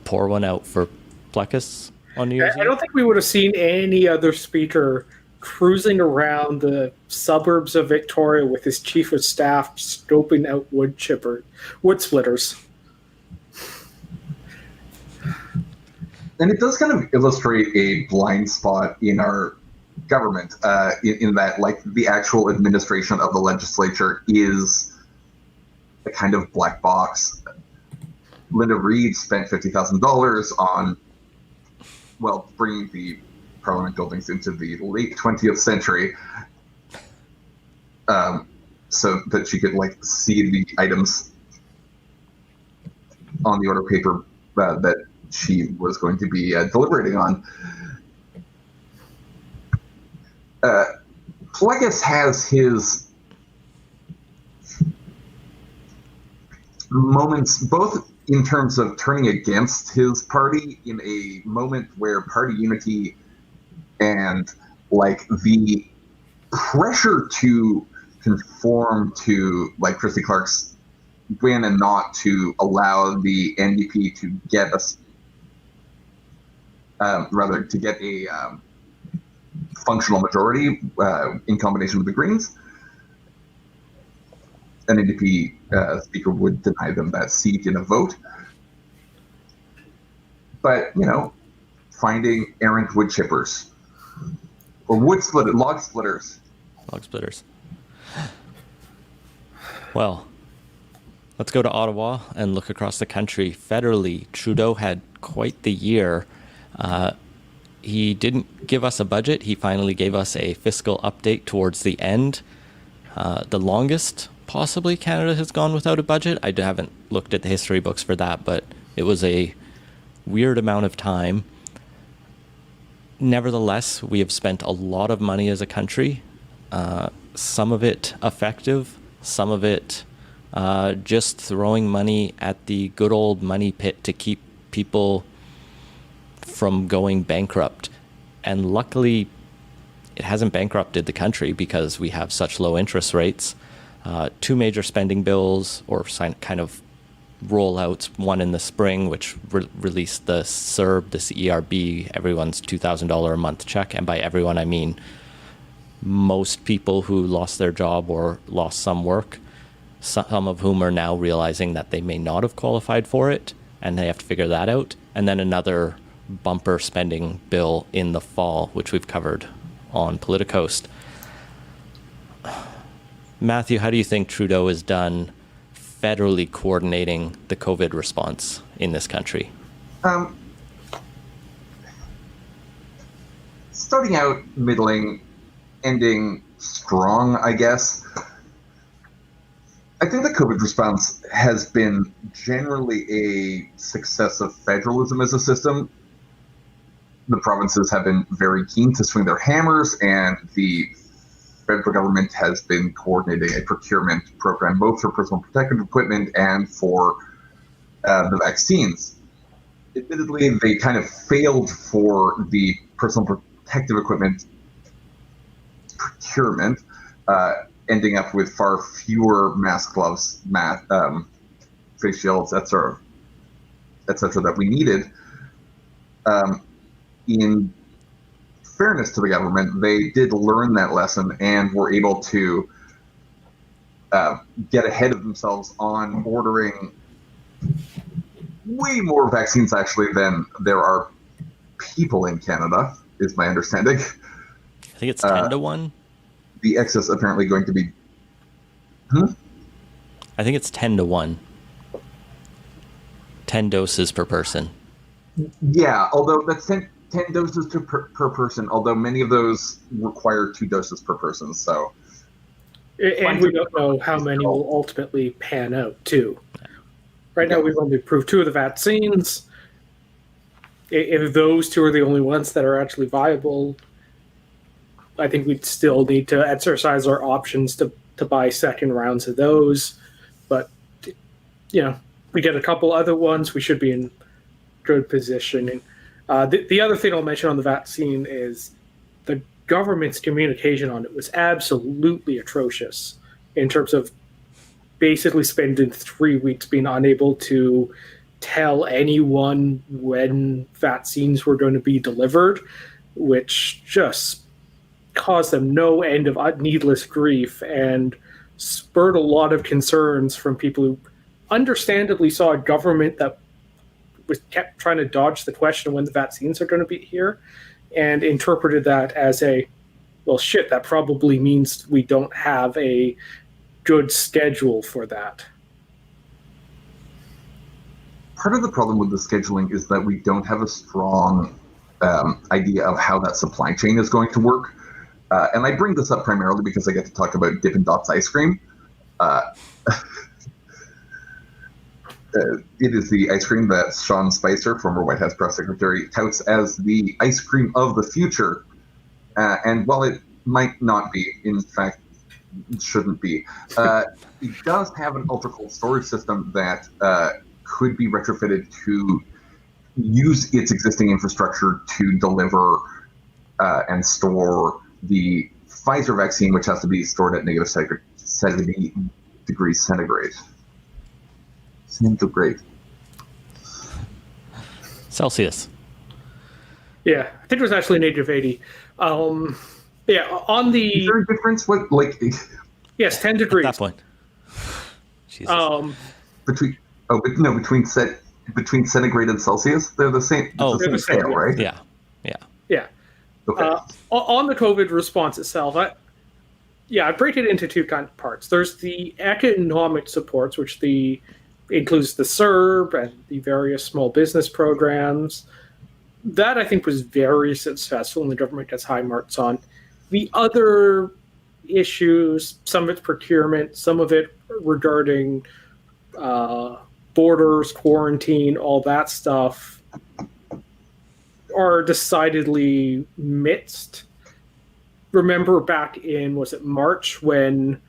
pour one out for Plecas on New Year's Eve. I don't think we would have seen any other speaker cruising around the suburbs of Victoria with his chief of staff scoping out wood splitters. And it does kind of illustrate a blind spot in our government, in that, like, the actual administration of the legislature is a kind of black box. Linda Reid spent $50,000 on, bringing the Parliament buildings into the late 20th century, so that she could, see the items on the order paper that she was going to be deliberating on. Plecas has his moments, both in terms of turning against his party in a moment where party unity and the pressure to conform to Christy Clark's win and not to allow the NDP to get a functional majority in combination with the Greens. An NDP speaker would deny them that seat in a vote. But, finding errant wood chippers or log splitters. Log splitters. Well, let's go to Ottawa and look across the country. Federally, Trudeau had quite the year. He didn't give us a budget. He finally gave us a fiscal update towards the end. The longest, possibly, Canada has gone without a budget. I haven't looked at the history books for that, but it was a weird amount of time. Nevertheless, we have spent a lot of money as a country, some of it effective, some of it just throwing money at the good old money pit to keep people from going bankrupt. And luckily, it hasn't bankrupted the country because we have such low interest rates. Two major spending bills or kind of rollouts, one in the spring, which released the CERB, this ERB, everyone's $2,000 a month check. And by everyone, I mean most people who lost their job or lost some work, some of whom are now realizing that they may not have qualified for it, and they have to figure that out. And then another bumper spending bill in the fall, which we've covered on PolitiCoast. Matthew, how do you think Trudeau has done federally coordinating the COVID response in this country? Starting out middling, ending strong, I guess. I think the COVID response has been generally a success of federalism as a system. The provinces have been very keen to swing their hammers, and the federal government has been coordinating a procurement program both for personal protective equipment and for the vaccines. Admittedly, they kind of failed for the personal protective equipment procurement, ending up with far fewer mask, gloves, face shields, etc., that we needed. In fairness to the government, they did learn that lesson and were able to get ahead of themselves on ordering way more vaccines, actually, than there are people in Canada, is my understanding. I think it's 10 to 1. The excess apparently going to be... I think it's 10 to 1. 10 doses per person. Yeah, although that's 10 doses per person, although many of those require 2 doses per person, so... And we don't know how many will ultimately pan out, too. Right now, we've only approved 2 of the vaccines. If those 2 are the only ones that are actually viable, I think we'd still need to exercise our options to buy second rounds of those. But, we get a couple other ones, we should be in good position. And the other thing I'll mention on the vaccine is the government's communication on it was absolutely atrocious in terms of basically spending 3 weeks being unable to tell anyone when vaccines were going to be delivered, which just caused them no end of needless grief and spurred a lot of concerns from people who understandably saw a government that kept trying to dodge the question of when the vaccines are going to be here, and interpreted that as that probably means we don't have a good schedule for that. Part of the problem with the scheduling is that we don't have a strong idea of how that supply chain is going to work. And I bring this up primarily because I get to talk about Dippin' Dots ice cream. It is the ice cream that Sean Spicer, former White House press secretary, touts as the ice cream of the future. And while it might not be, in fact, it shouldn't be, it does have an ultra-cold storage system that could be retrofitted to use its existing infrastructure to deliver and store the Pfizer vaccine, which has to be stored at negative 70 degrees centigrade. Celsius. Yeah, I think it was actually negative 80. On the... Is there a difference? Yes, 10 degrees. At that point. Jesus. Between centigrade and Celsius, they're the same. They're the same scale, right? Yeah. Okay. On the COVID response itself, I break it into 2 kind of parts. There's the economic supports, which includes the CERB and the various small business programs. That, I think, was very successful, and the government gets high marks on. The other issues, some of it's procurement, some of it regarding borders, quarantine, all that stuff, are decidedly mixed. Remember back in, was it March, when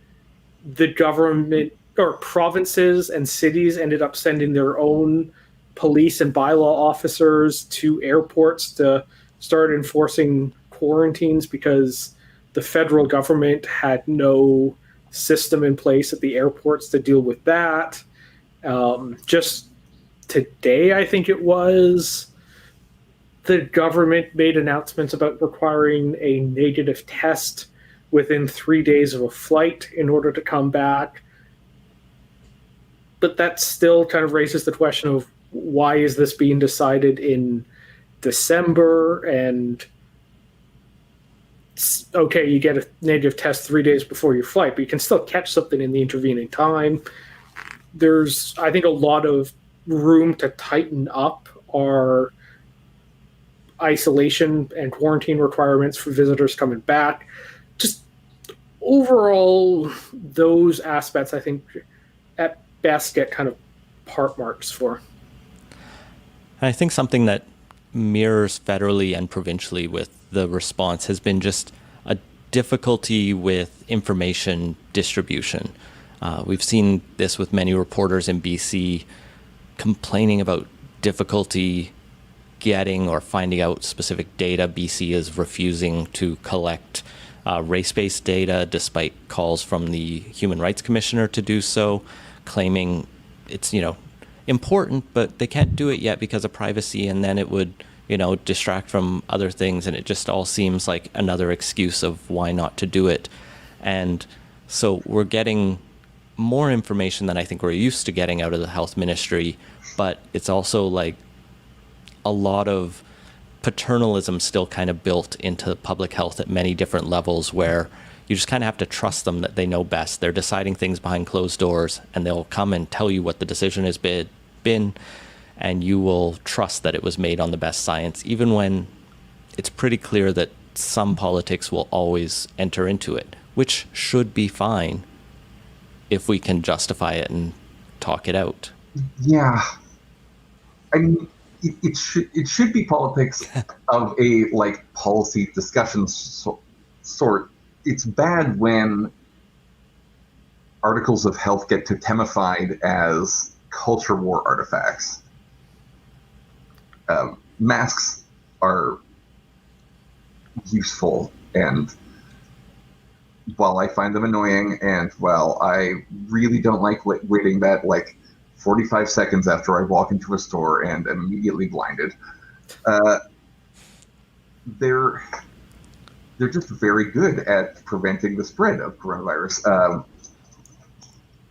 the government or provinces and cities ended up sending their own police and bylaw officers to airports to start enforcing quarantines because the federal government had no system in place at the airports to deal with that. Just today, I think it was, the government made announcements about requiring a negative test within 3 days of a flight in order to come back. But that still kind of raises the question of, why is this being decided in December? And okay, you get a negative test 3 days before your flight, but you can still catch something in the intervening time. There's, I think, a lot of room to tighten up our isolation and quarantine requirements for visitors coming back. Just overall, those aspects, I think, at best get kind of part marks for. And I think something that mirrors federally and provincially with the response has been just a difficulty with information distribution. We've seen this with many reporters in BC complaining about difficulty getting or finding out specific data. BC is refusing to collect race-based data despite calls from the Human Rights Commissioner to do so, claiming it's, important, but they can't do it yet because of privacy, and then it would, distract from other things, and it just all seems like another excuse of why not to do it. And so we're getting more information than I think we're used to getting out of the health ministry, but it's also like a lot of paternalism still kind of built into public health at many different levels, where you just kind of have to trust them that they know best. They're deciding things behind closed doors, and they'll come and tell you what the decision has been, and you will trust that it was made on the best science, even when it's pretty clear that some politics will always enter into it, which should be fine if we can justify it and talk it out. Yeah. I mean, it should be politics of a policy discussion sort. It's bad when articles of health get totemified as culture war artifacts. Masks are useful, and while I find them annoying, and while I really don't like waiting that 45 seconds after I walk into a store and am immediately blinded, they're just very good at preventing the spread of coronavirus,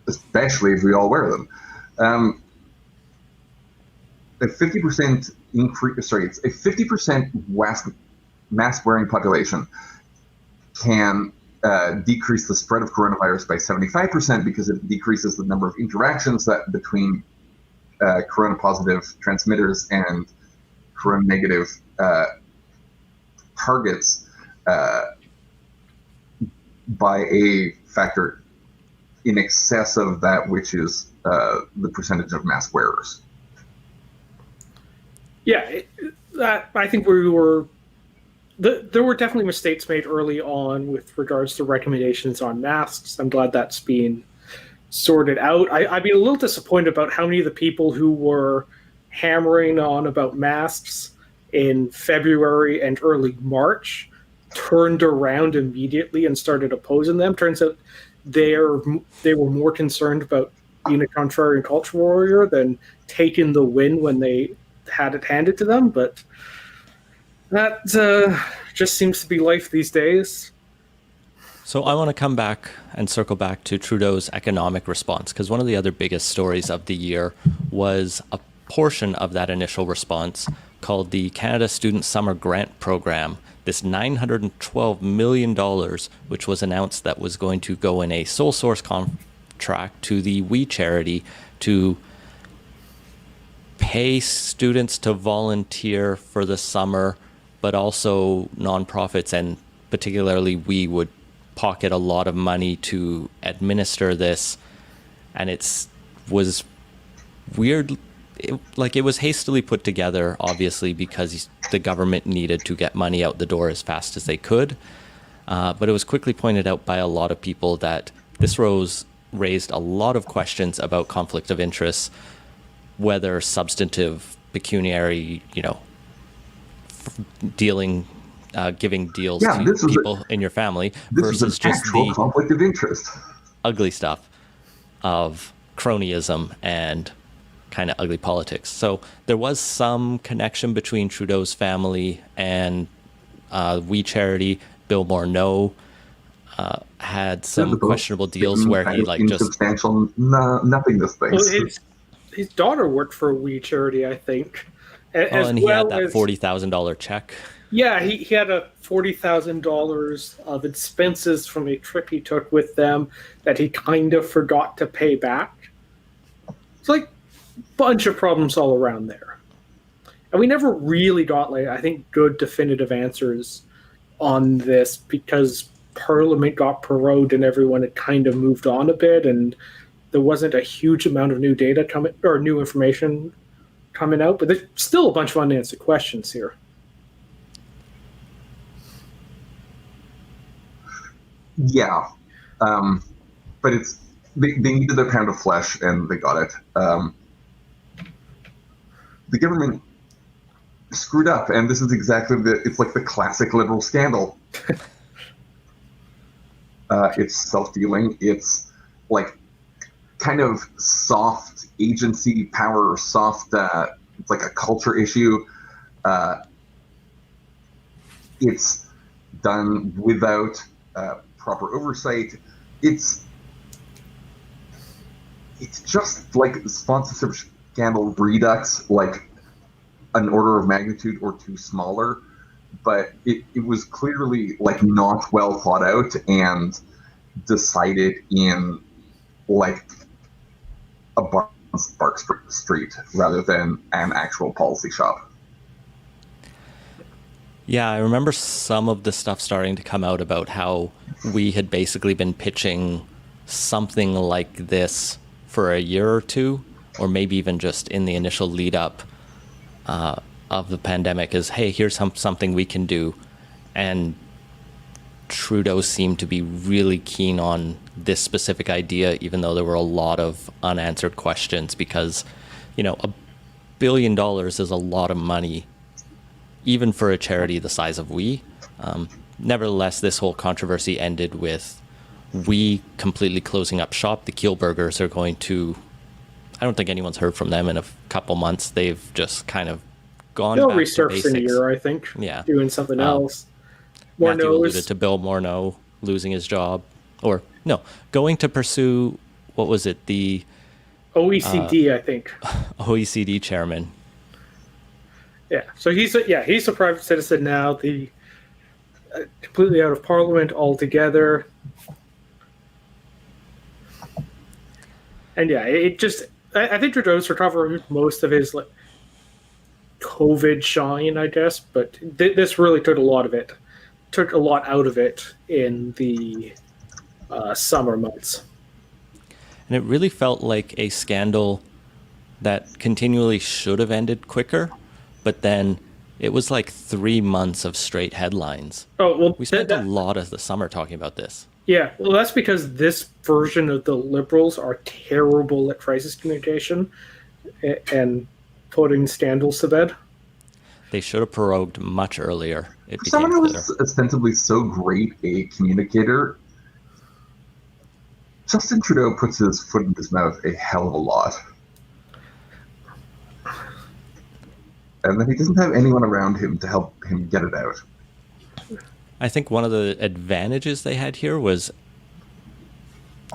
especially if we all wear them. A 50% increase. Sorry, it's a 50% mask wearing population can decrease the spread of coronavirus by 75% because it decreases the number of interactions that between corona-positive transmitters and corona-negative targets by a factor in excess of that which is the percentage of mask wearers. Yeah, I think there were definitely mistakes made early on with regards to recommendations on masks. I'm glad that's being sorted out. I'd be a little disappointed about how many of the people who were hammering on about masks in February and early March turned around immediately and started opposing them. Turns out they were more concerned about being a contrarian culture warrior than taking the win when they had it handed to them. But that just seems to be life these days. So I want to come back and circle back to Trudeau's economic response, because one of the other biggest stories of the year was a portion of that initial response called the Canada Student Summer Grant Program, this $912 million, which was announced that was going to go in a sole source contract to the We charity to pay students to volunteer for the summer, but also nonprofits, and particularly We would pocket a lot of money to administer this. And it was weird. It was hastily put together, obviously, because the government needed to get money out the door as fast as they could. But it was quickly pointed out by a lot of people that this raised a lot of questions about conflict of interest, whether substantive pecuniary, dealing giving deals Yeah, to this was people in your family This versus is an just actual the conflict of interest. ugly stuff of cronyism and kind of ugly politics. So there was some connection between Trudeau's family and We Charity. Bill Morneau had some Both questionable deals same where kind he of like just insubstantial, nothingness Well, things. his daughter worked for We Charity, I think, oh, and he had that $40,000 check. Yeah, he had a $40,000 of expenses from a trip he took with them that he kind of forgot to pay back. It's like a bunch of problems all around there. And we never really got, like, I think, good definitive answers on this because Parliament got prorogued and everyone had kind of moved on a bit, and there wasn't a huge amount of new data coming or new information coming out. But there's still a bunch of unanswered questions here. Yeah, but they needed their pound of flesh and they got it. The government screwed up, and this is exactly it's like the classic Liberal scandal. It's self-dealing. It's like kind of soft agency power, soft. It's like a culture issue. It's done without proper oversight. It's just like sponsorship scandal redux, like an order of magnitude or two smaller, but it was clearly like not well thought out and decided in like a bar on Spark Street rather than an actual policy shop. Yeah, I remember some of the stuff starting to come out about how we had basically been pitching something like this for a year or two, or maybe even just in the initial lead up of the pandemic is, hey, here's something we can do. And Trudeau seemed to be really keen on this specific idea, even though there were a lot of unanswered questions because, $1 billion is a lot of money, even for a charity the size of We. Nevertheless, this whole controversy ended with We completely closing up shop. The Kielburgers are going to, I don't think anyone's heard from them in a couple months. They've just kind of gone They'll back to resurface basics. in a year, I think. Yeah. Doing something else. Matthew alluded to Bill Morneau losing his job. Or, no, going to pursue, what was it, the OECD, I think. OECD chairman. Yeah, so he's a private citizen now. Completely out of Parliament altogether. And yeah, I think Trudeau's recovered most of his COVID shine, I guess, but this really took a lot out of it in the summer months. And it really felt like a scandal that continually should have ended quicker. But then it was like 3 months of straight headlines. Oh, well, we spent a lot of the summer talking about this. Yeah, well, that's because this version of the Liberals are terrible at crisis communication and putting scandals to bed. They should have prorogued much earlier. It became Someone who clear. was ostensibly so great a communicator, Justin Trudeau puts his foot in his mouth a hell of a lot. And then he doesn't have anyone around him to help him get it out. I think one of the advantages they had here was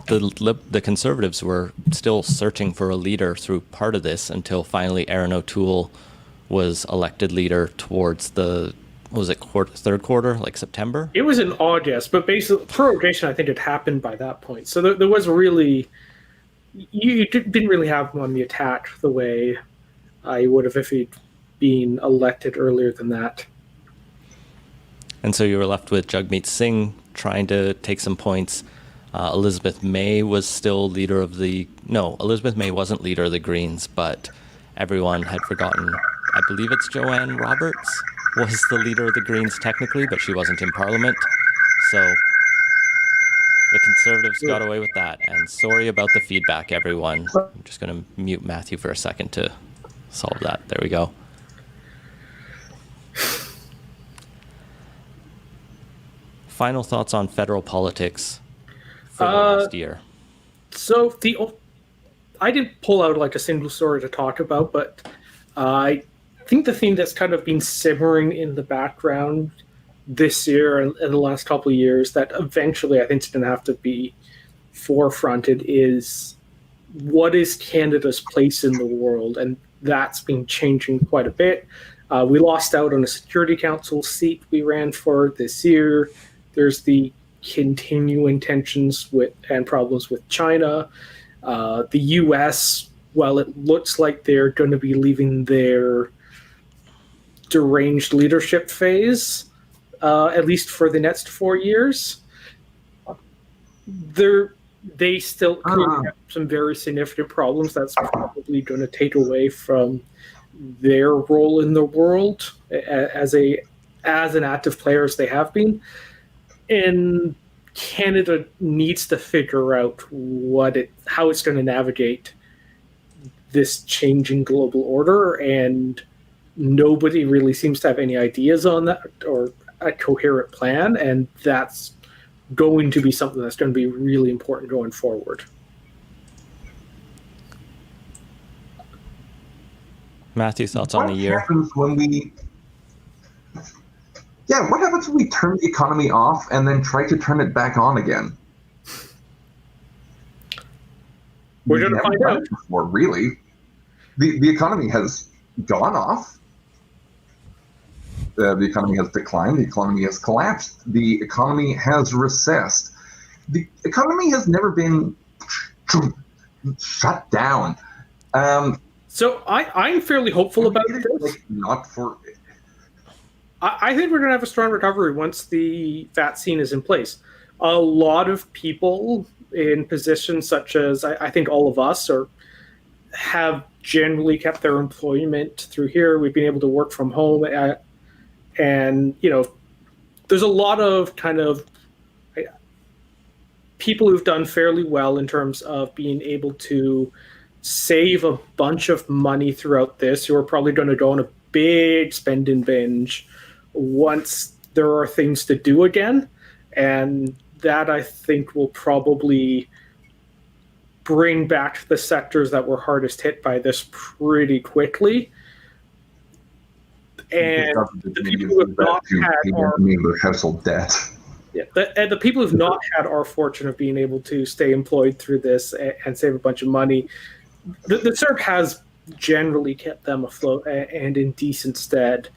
the Conservatives were still searching for a leader through part of this until finally Aaron O'Toole was elected leader towards third quarter, like September? It was in August, but basically prorogation I think had happened by that point. So there was really, you didn't really have him on the attack the way you would have if he'd been elected earlier than that. And so you were left with Jagmeet Singh trying to take some points. Elizabeth May was still leader of Elizabeth May wasn't leader of the Greens, but everyone had forgotten. I believe it's Joanne Roberts was the leader of the Greens technically, but she wasn't in Parliament. So the Conservatives got away with that. And sorry about the feedback, everyone. I'm just going to mute Matthew for a second to solve that. There we go. final thoughts on federal politics for the last year. So I didn't pull out like a single story to talk about, but I think the theme that's kind of been simmering in the background this year and the last couple of years that eventually I think is going to have to be forefronted is what is Canada's place in the world, and that's been changing quite a bit. We lost out on a Security Council seat we ran for this year. There's the continuing tensions and problems with China. The U.S., while it looks like they're going to be leaving their deranged leadership phase, at least for the next 4 years, they still have some very significant problems that's probably going to take away from their role in the world as an active player as they have been. And Canada needs to figure out how it's going to navigate this changing global order, and nobody really seems to have any ideas on that or a coherent plan, and that's going to be something that's going to be really important going forward. Matthew, thoughts on the year? What happens when we turn the economy off and then try to turn it back on again? We're going to find out. Before, really. The economy has gone off. The economy has declined. The economy has collapsed. The economy has recessed. The economy has never been shut down. So I'm fairly hopeful about this. I think we're going to have a strong recovery once the vaccine is in place. A lot of people in positions such as I think all of us have generally kept their employment through here. We've been able to work from home. And, there's a lot of kind of people who've done fairly well in terms of being able to save a bunch of money throughout this, who are probably going to go on a big spending binge once there are things to do again. And that, I think, will probably bring back the sectors that were hardest hit by this pretty quickly. And the people who have not had household debt. Yeah, and the people who've not had our fortune of being able to stay employed through this and save a bunch of money, the CERB has generally kept them afloat and in decent stead.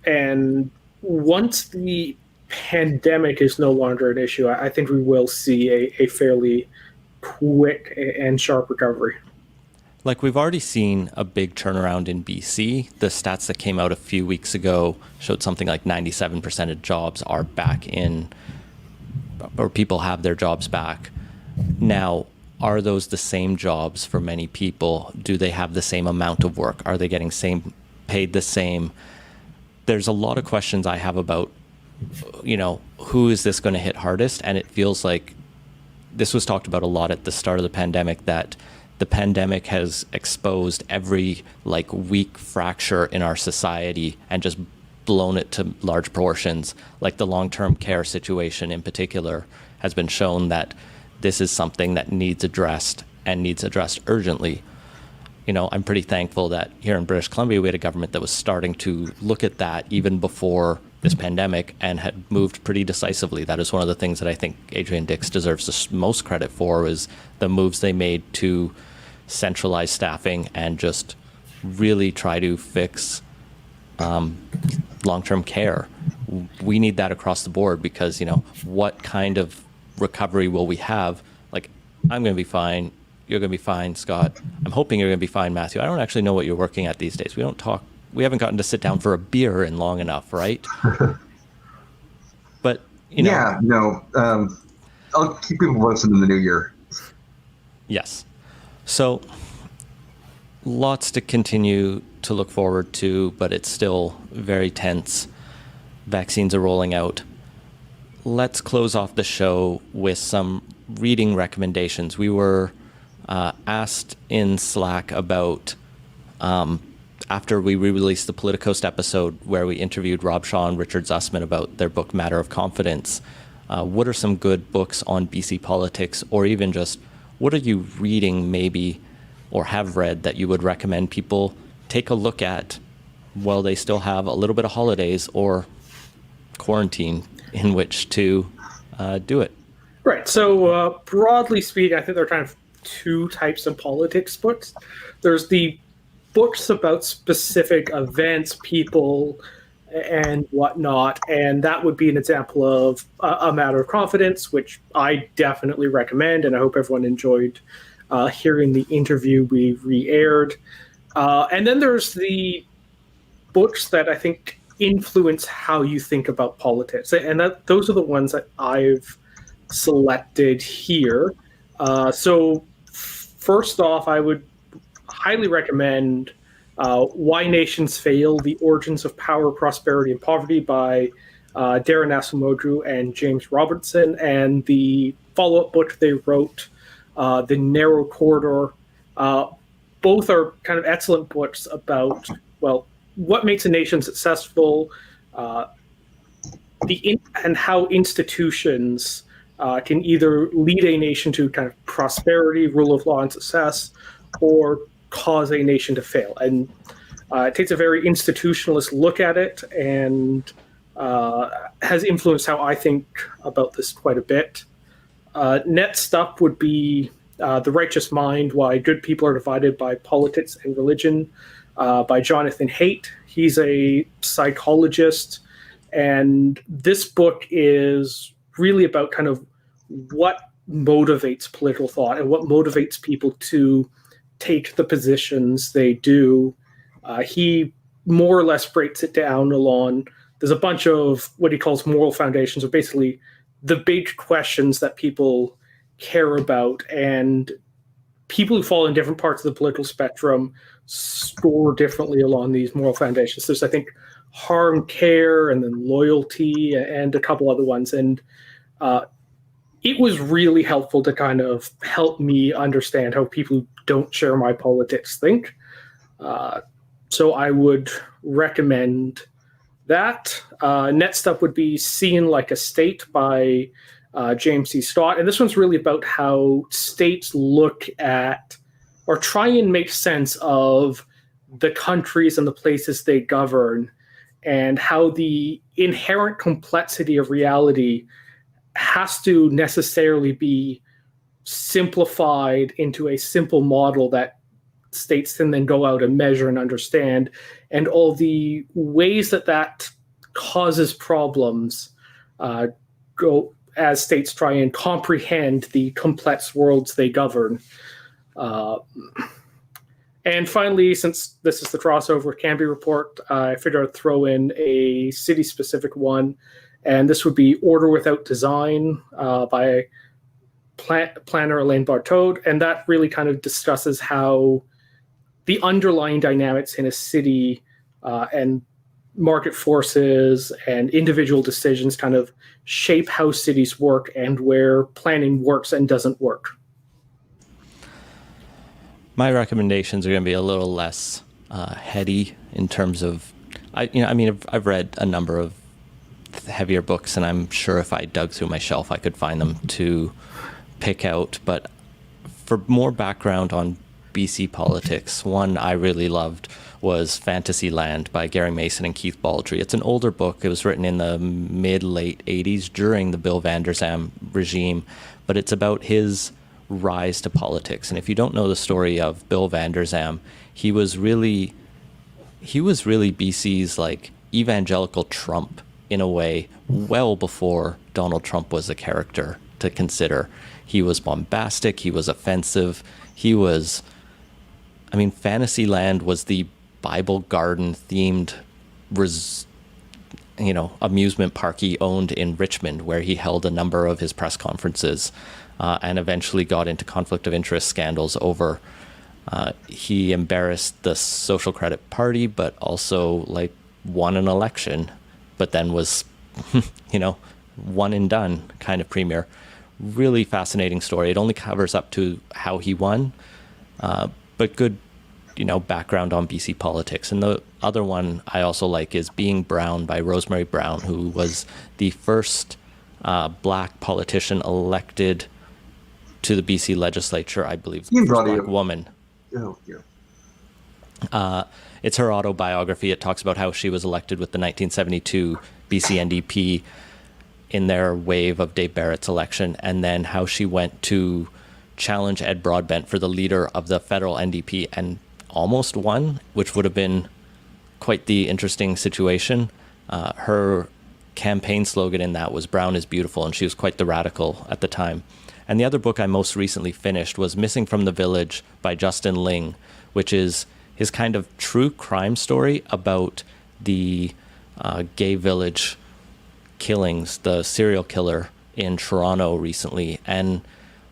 And once the pandemic is no longer an issue, I think we will see a fairly quick and sharp recovery. Like, we've already seen a big turnaround in BC. The stats that came out a few weeks ago showed something like 97% of jobs are back in, or people have their jobs back. Now, are those the same jobs for many people? Do they have the same amount of work? Are they getting paid the same? There's a lot of questions I have about, who is this going to hit hardest? And it feels like this was talked about a lot at the start of the pandemic, that the pandemic has exposed every weak fracture in our society and just blown it to large proportions. Like the long-term care situation in particular has been shown that this is something that needs addressed and needs addressed urgently. I'm pretty thankful that here in British Columbia, we had a government that was starting to look at that even before this pandemic and had moved pretty decisively. That is one of the things that I think Adrian Dix deserves the most credit for, is the moves they made to centralize staffing and just really try to fix long-term care. We need that across the board because, what kind of recovery will we have? I'm going to be fine. You're going to be fine, Scott. I'm hoping you're going to be fine, Matthew. I don't actually know what you're working at these days. We haven't gotten to sit down for a beer in long enough, right? But, Yeah, no. I'll keep people posted in the new year. Yes. So, lots to continue to look forward to, but it's still very tense. Vaccines are rolling out. Let's close off the show with some reading recommendations. We were asked in Slack about after we re-released the PolitiCoast episode where we interviewed Rob Shaw and Richard Zussman about their book Matter of Confidence, what are some good books on BC politics, or even just what are you reading maybe or have read that you would recommend people take a look at while they still have a little bit of holidays or quarantine in which to do it? Right. So broadly speaking, I think there are kind of two types of politics books. There's the books about specific events, people, and whatnot, and that would be an example of A Matter of Confidence, which I definitely recommend, and I hope everyone enjoyed hearing the interview we re-aired. And then there's the books that I think influence how you think about politics, and those are the ones that I've selected here. So first off, I would highly recommend Why Nations Fail, The Origins of Power, Prosperity, and Poverty by Darren Asamoah and James Robertson, and the follow-up book they wrote, The Narrow Corridor. Both are kind of excellent books about, well, what makes a nation successful, and how institutions can either lead a nation to kind of prosperity, rule of law, and success, or cause a nation to fail. And it takes a very institutionalist look at it, and has influenced how I think about this quite a bit. Next up would be The Righteous Mind, Why Good People Are Divided by Politics and Religion, by Jonathan Haidt. He's a psychologist, and this book is really about kind of what motivates political thought and what motivates people to take the positions they do. He more or less breaks it down along, there's a bunch of what he calls moral foundations, or basically the big questions that people care about, and people who fall in different parts of the political spectrum score differently along these moral foundations. There's, I think, harm, care, and then loyalty, and a couple other ones. And it was really helpful to kind of help me understand how people who don't share my politics think. So I would recommend that. Next up would be Seen Like a State by James C. Scott. And this one's really about how states look at or try and make sense of the countries and the places they govern, and how the inherent complexity of reality has to necessarily be simplified into a simple model that states can then go out and measure and understand, and all the ways that that causes problems go as states try and comprehend the complex worlds they govern. And finally, since this is the crossover with Cambie Report, I figured I'd throw in a city-specific one, and this would be Order Without Design by planner Elaine Bartode, and that really kind of discusses how the underlying dynamics in a city and market forces and individual decisions kind of shape how cities work and where planning works and doesn't work. My recommendations are going to be a little less heady in terms of, I've read a number of heavier books, and I'm sure if I dug through my shelf, I could find them to pick out. But for more background on BC politics, one I really loved was Fantasyland by Gary Mason and Keith Baldry. It's an older book. It was written in the mid-late 80s during the Bill Vander Zalm regime, but it's about his rise to politics. And if you don't know the story of Bill Vander Zalm, he was really BC's like evangelical Trump in a way, well before Donald Trump was a character to consider. He was bombastic, he was offensive, Fantasyland was the Bible Garden themed amusement park he owned in Richmond, where he held a number of his press conferences, and eventually got into conflict of interest scandals over. He embarrassed the Social Credit Party, but also won an election, but then was, one and done kind of premier. Really fascinating story. It only covers up to how he won, but good background on BC politics. And the other one I also like is Being Brown by Rosemary Brown, who was the first Black politician elected to the BC legislature, I believe, the first Black woman. Oh, yeah. It's her autobiography. It talks about how she was elected with the 1972 BC NDP in their wave of Dave Barrett's election, and then how she went to challenge Ed Broadbent for the leader of the federal NDP and almost won, which would have been quite the interesting situation. Her campaign slogan in that was "Brown is beautiful," and she was quite the radical at the time. And the other book I most recently finished was Missing from the Village by Justin Ling, which is his kind of true crime story about the gay village killings, the serial killer in Toronto recently. And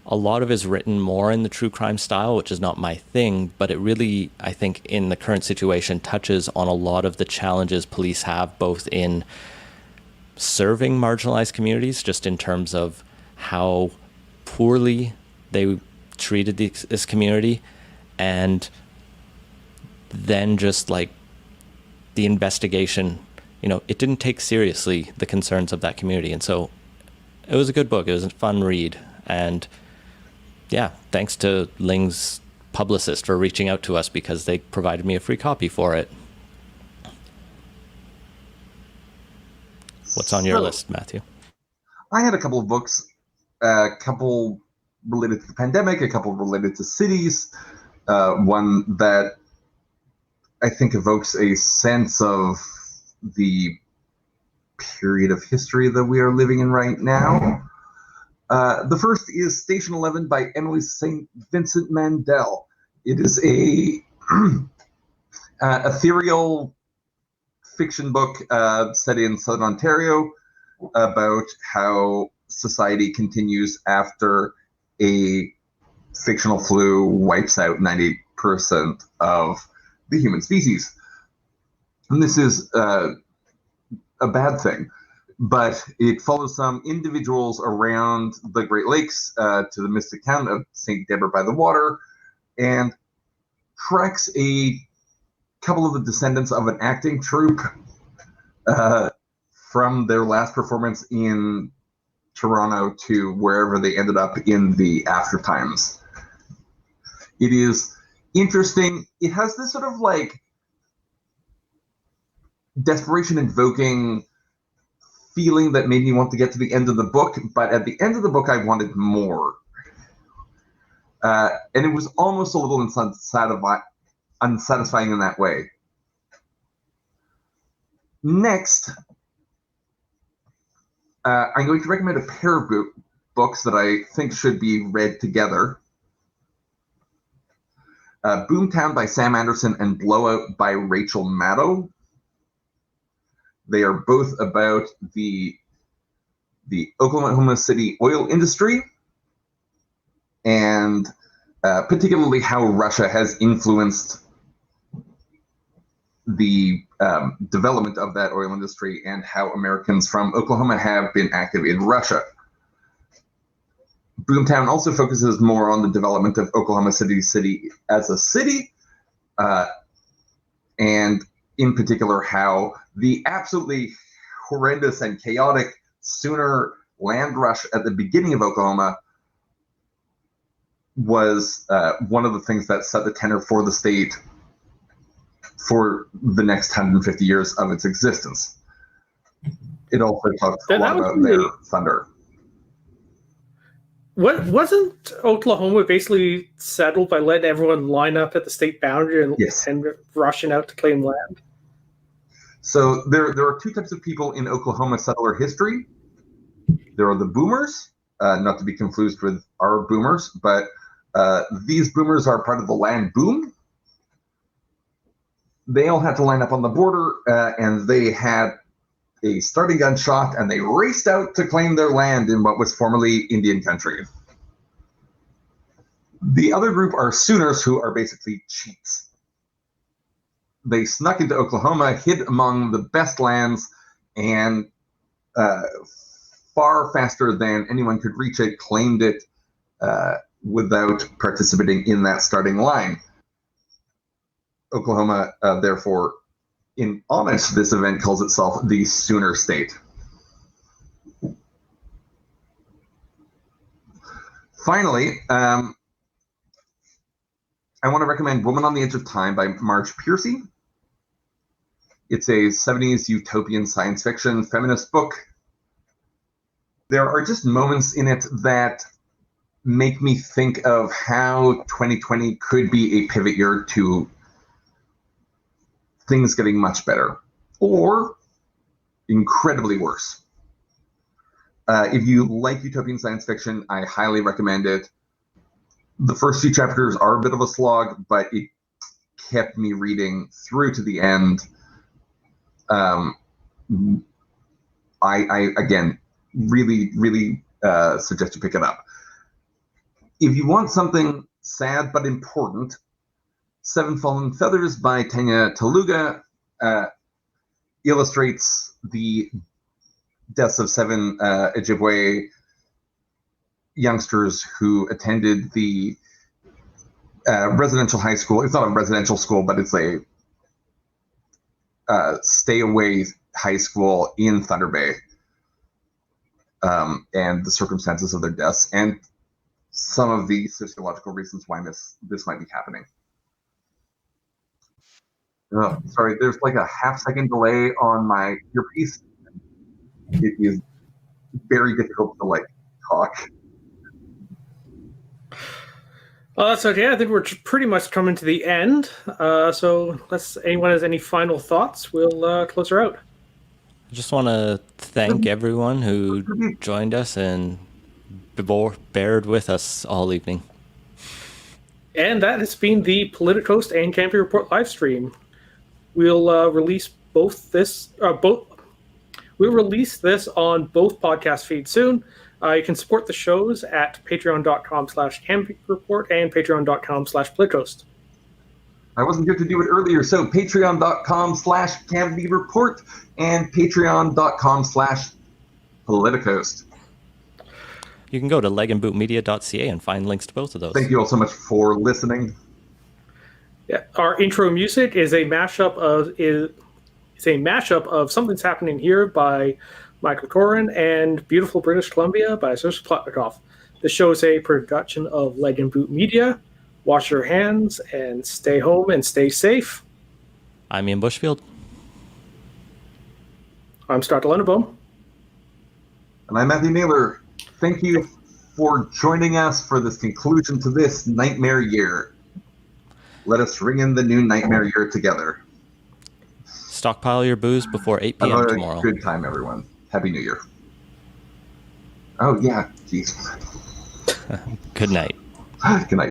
a lot of it is written more in the true crime style, which is not my thing, but it really, I think, in the current situation, touches on a lot of the challenges police have, both in serving marginalized communities, just in terms of how poorly they treated this community, and then just like the investigation, it didn't take seriously the concerns of that community. And so it was a good book. It was a fun read. And yeah, thanks to Ling's publicist for reaching out to us, because they provided me a free copy for it. What's on your list, Matthew? I had a couple of books, a couple related to the pandemic, a couple related to cities, one that I think evokes a sense of the period of history that we are living in right now. The first is Station 11 by Emily St. Vincent Mandel. It is a ethereal fiction book set in Southern Ontario about how society continues after a fictional flu wipes out 90% of the human species. And this is a bad thing, but it follows some individuals around the Great Lakes to the mystic town of St. Deborah by the Water, and tracks a couple of the descendants of an acting troupe from their last performance in Toronto to wherever they ended up in the after times. It is interesting. It has this sort of like desperation invoking feeling that made me want to get to the end of the book, but at the end of the book I wanted more. And it was almost a little unsatisfying in that way. Next, I'm going to recommend a pair of books that I think should be read together. Boomtown by Sam Anderson and Blowout by Rachel Maddow. They are both about the Oklahoma City oil industry, and particularly how Russia has influenced the development of that oil industry, and how Americans from Oklahoma have been active in Russia. Boomtown also focuses more on the development of Oklahoma City as a city, and in particular how the absolutely horrendous and chaotic Sooner land rush at the beginning of Oklahoma was one of the things that set the tenor for the state for the next 150 years of its existence. It also talks a lot about their thunder. Wasn't Oklahoma basically settled by letting everyone line up at the state boundary and, yes, and rushing out to claim land? So there are two types of people in Oklahoma settler history. There are the boomers, not to be confused with our boomers, but these boomers are part of the land boom. They all had to line up on the border, and they had a starting gun shot, and they raced out to claim their land in what was formerly Indian country. The other group are Sooners, who are basically cheats. They snuck into Oklahoma, hid among the best lands, and far faster than anyone could reach it, claimed it without participating in that starting line. Oklahoma, therefore, in homage to this event, calls itself the Sooner State. Finally, I want to recommend Woman on the Edge of Time by Marge Piercy. It's a 70s utopian science fiction feminist book. There are just moments in it that make me think of how 2020 could be a pivot year to things getting much better, or incredibly worse. If you like utopian science fiction, I highly recommend it. The first few chapters are a bit of a slog, but it kept me reading through to the end. I again, really suggest you pick it up. If you want something sad but important, Seven Fallen Feathers by Tanya Taluga illustrates the deaths of 7 Ojibwe youngsters who attended the residential high school. It's not a residential school, but it's a stay-away high school in Thunder Bay, and the circumstances of their deaths, and some of the sociological reasons why this might be happening. Sorry, there's like a half-second delay on my earpiece. It is very difficult to talk. Well, that's okay. I think we're pretty much coming to the end. So unless anyone has any final thoughts, we'll close her out. I just want to thank everyone who joined us and bared with us all evening. And that has been the PolitiCoast and Cambie Report live stream. We'll release We'll release this on both podcast feeds soon. You can support the shows at patreon.com/Cambie Report and patreon.com/PolitiCoast. I wasn't here to do it earlier, so patreon.com/Cambie Report and patreon.com/PolitiCoast. You can go to legandbootmedia.ca and find links to both of those. Thank you all so much for listening. Yeah, our intro music is a mashup of Something's Happening Here by Michael Corin and Beautiful British Columbia by Serge Plotnikov. The show is a production of Leg and Boot Media. Wash your hands and stay home and stay safe. I'm Ian Bushfield. I'm Scott Lennebaum. And I'm Matthew Naylor. Thank you for joining us for this conclusion to this nightmare year. Let us ring in the new nightmare year together. Stockpile your booze before 8 p.m. Have a tomorrow. good time, everyone. Happy New Year. Oh, yeah. Jeez. Good night. Good night.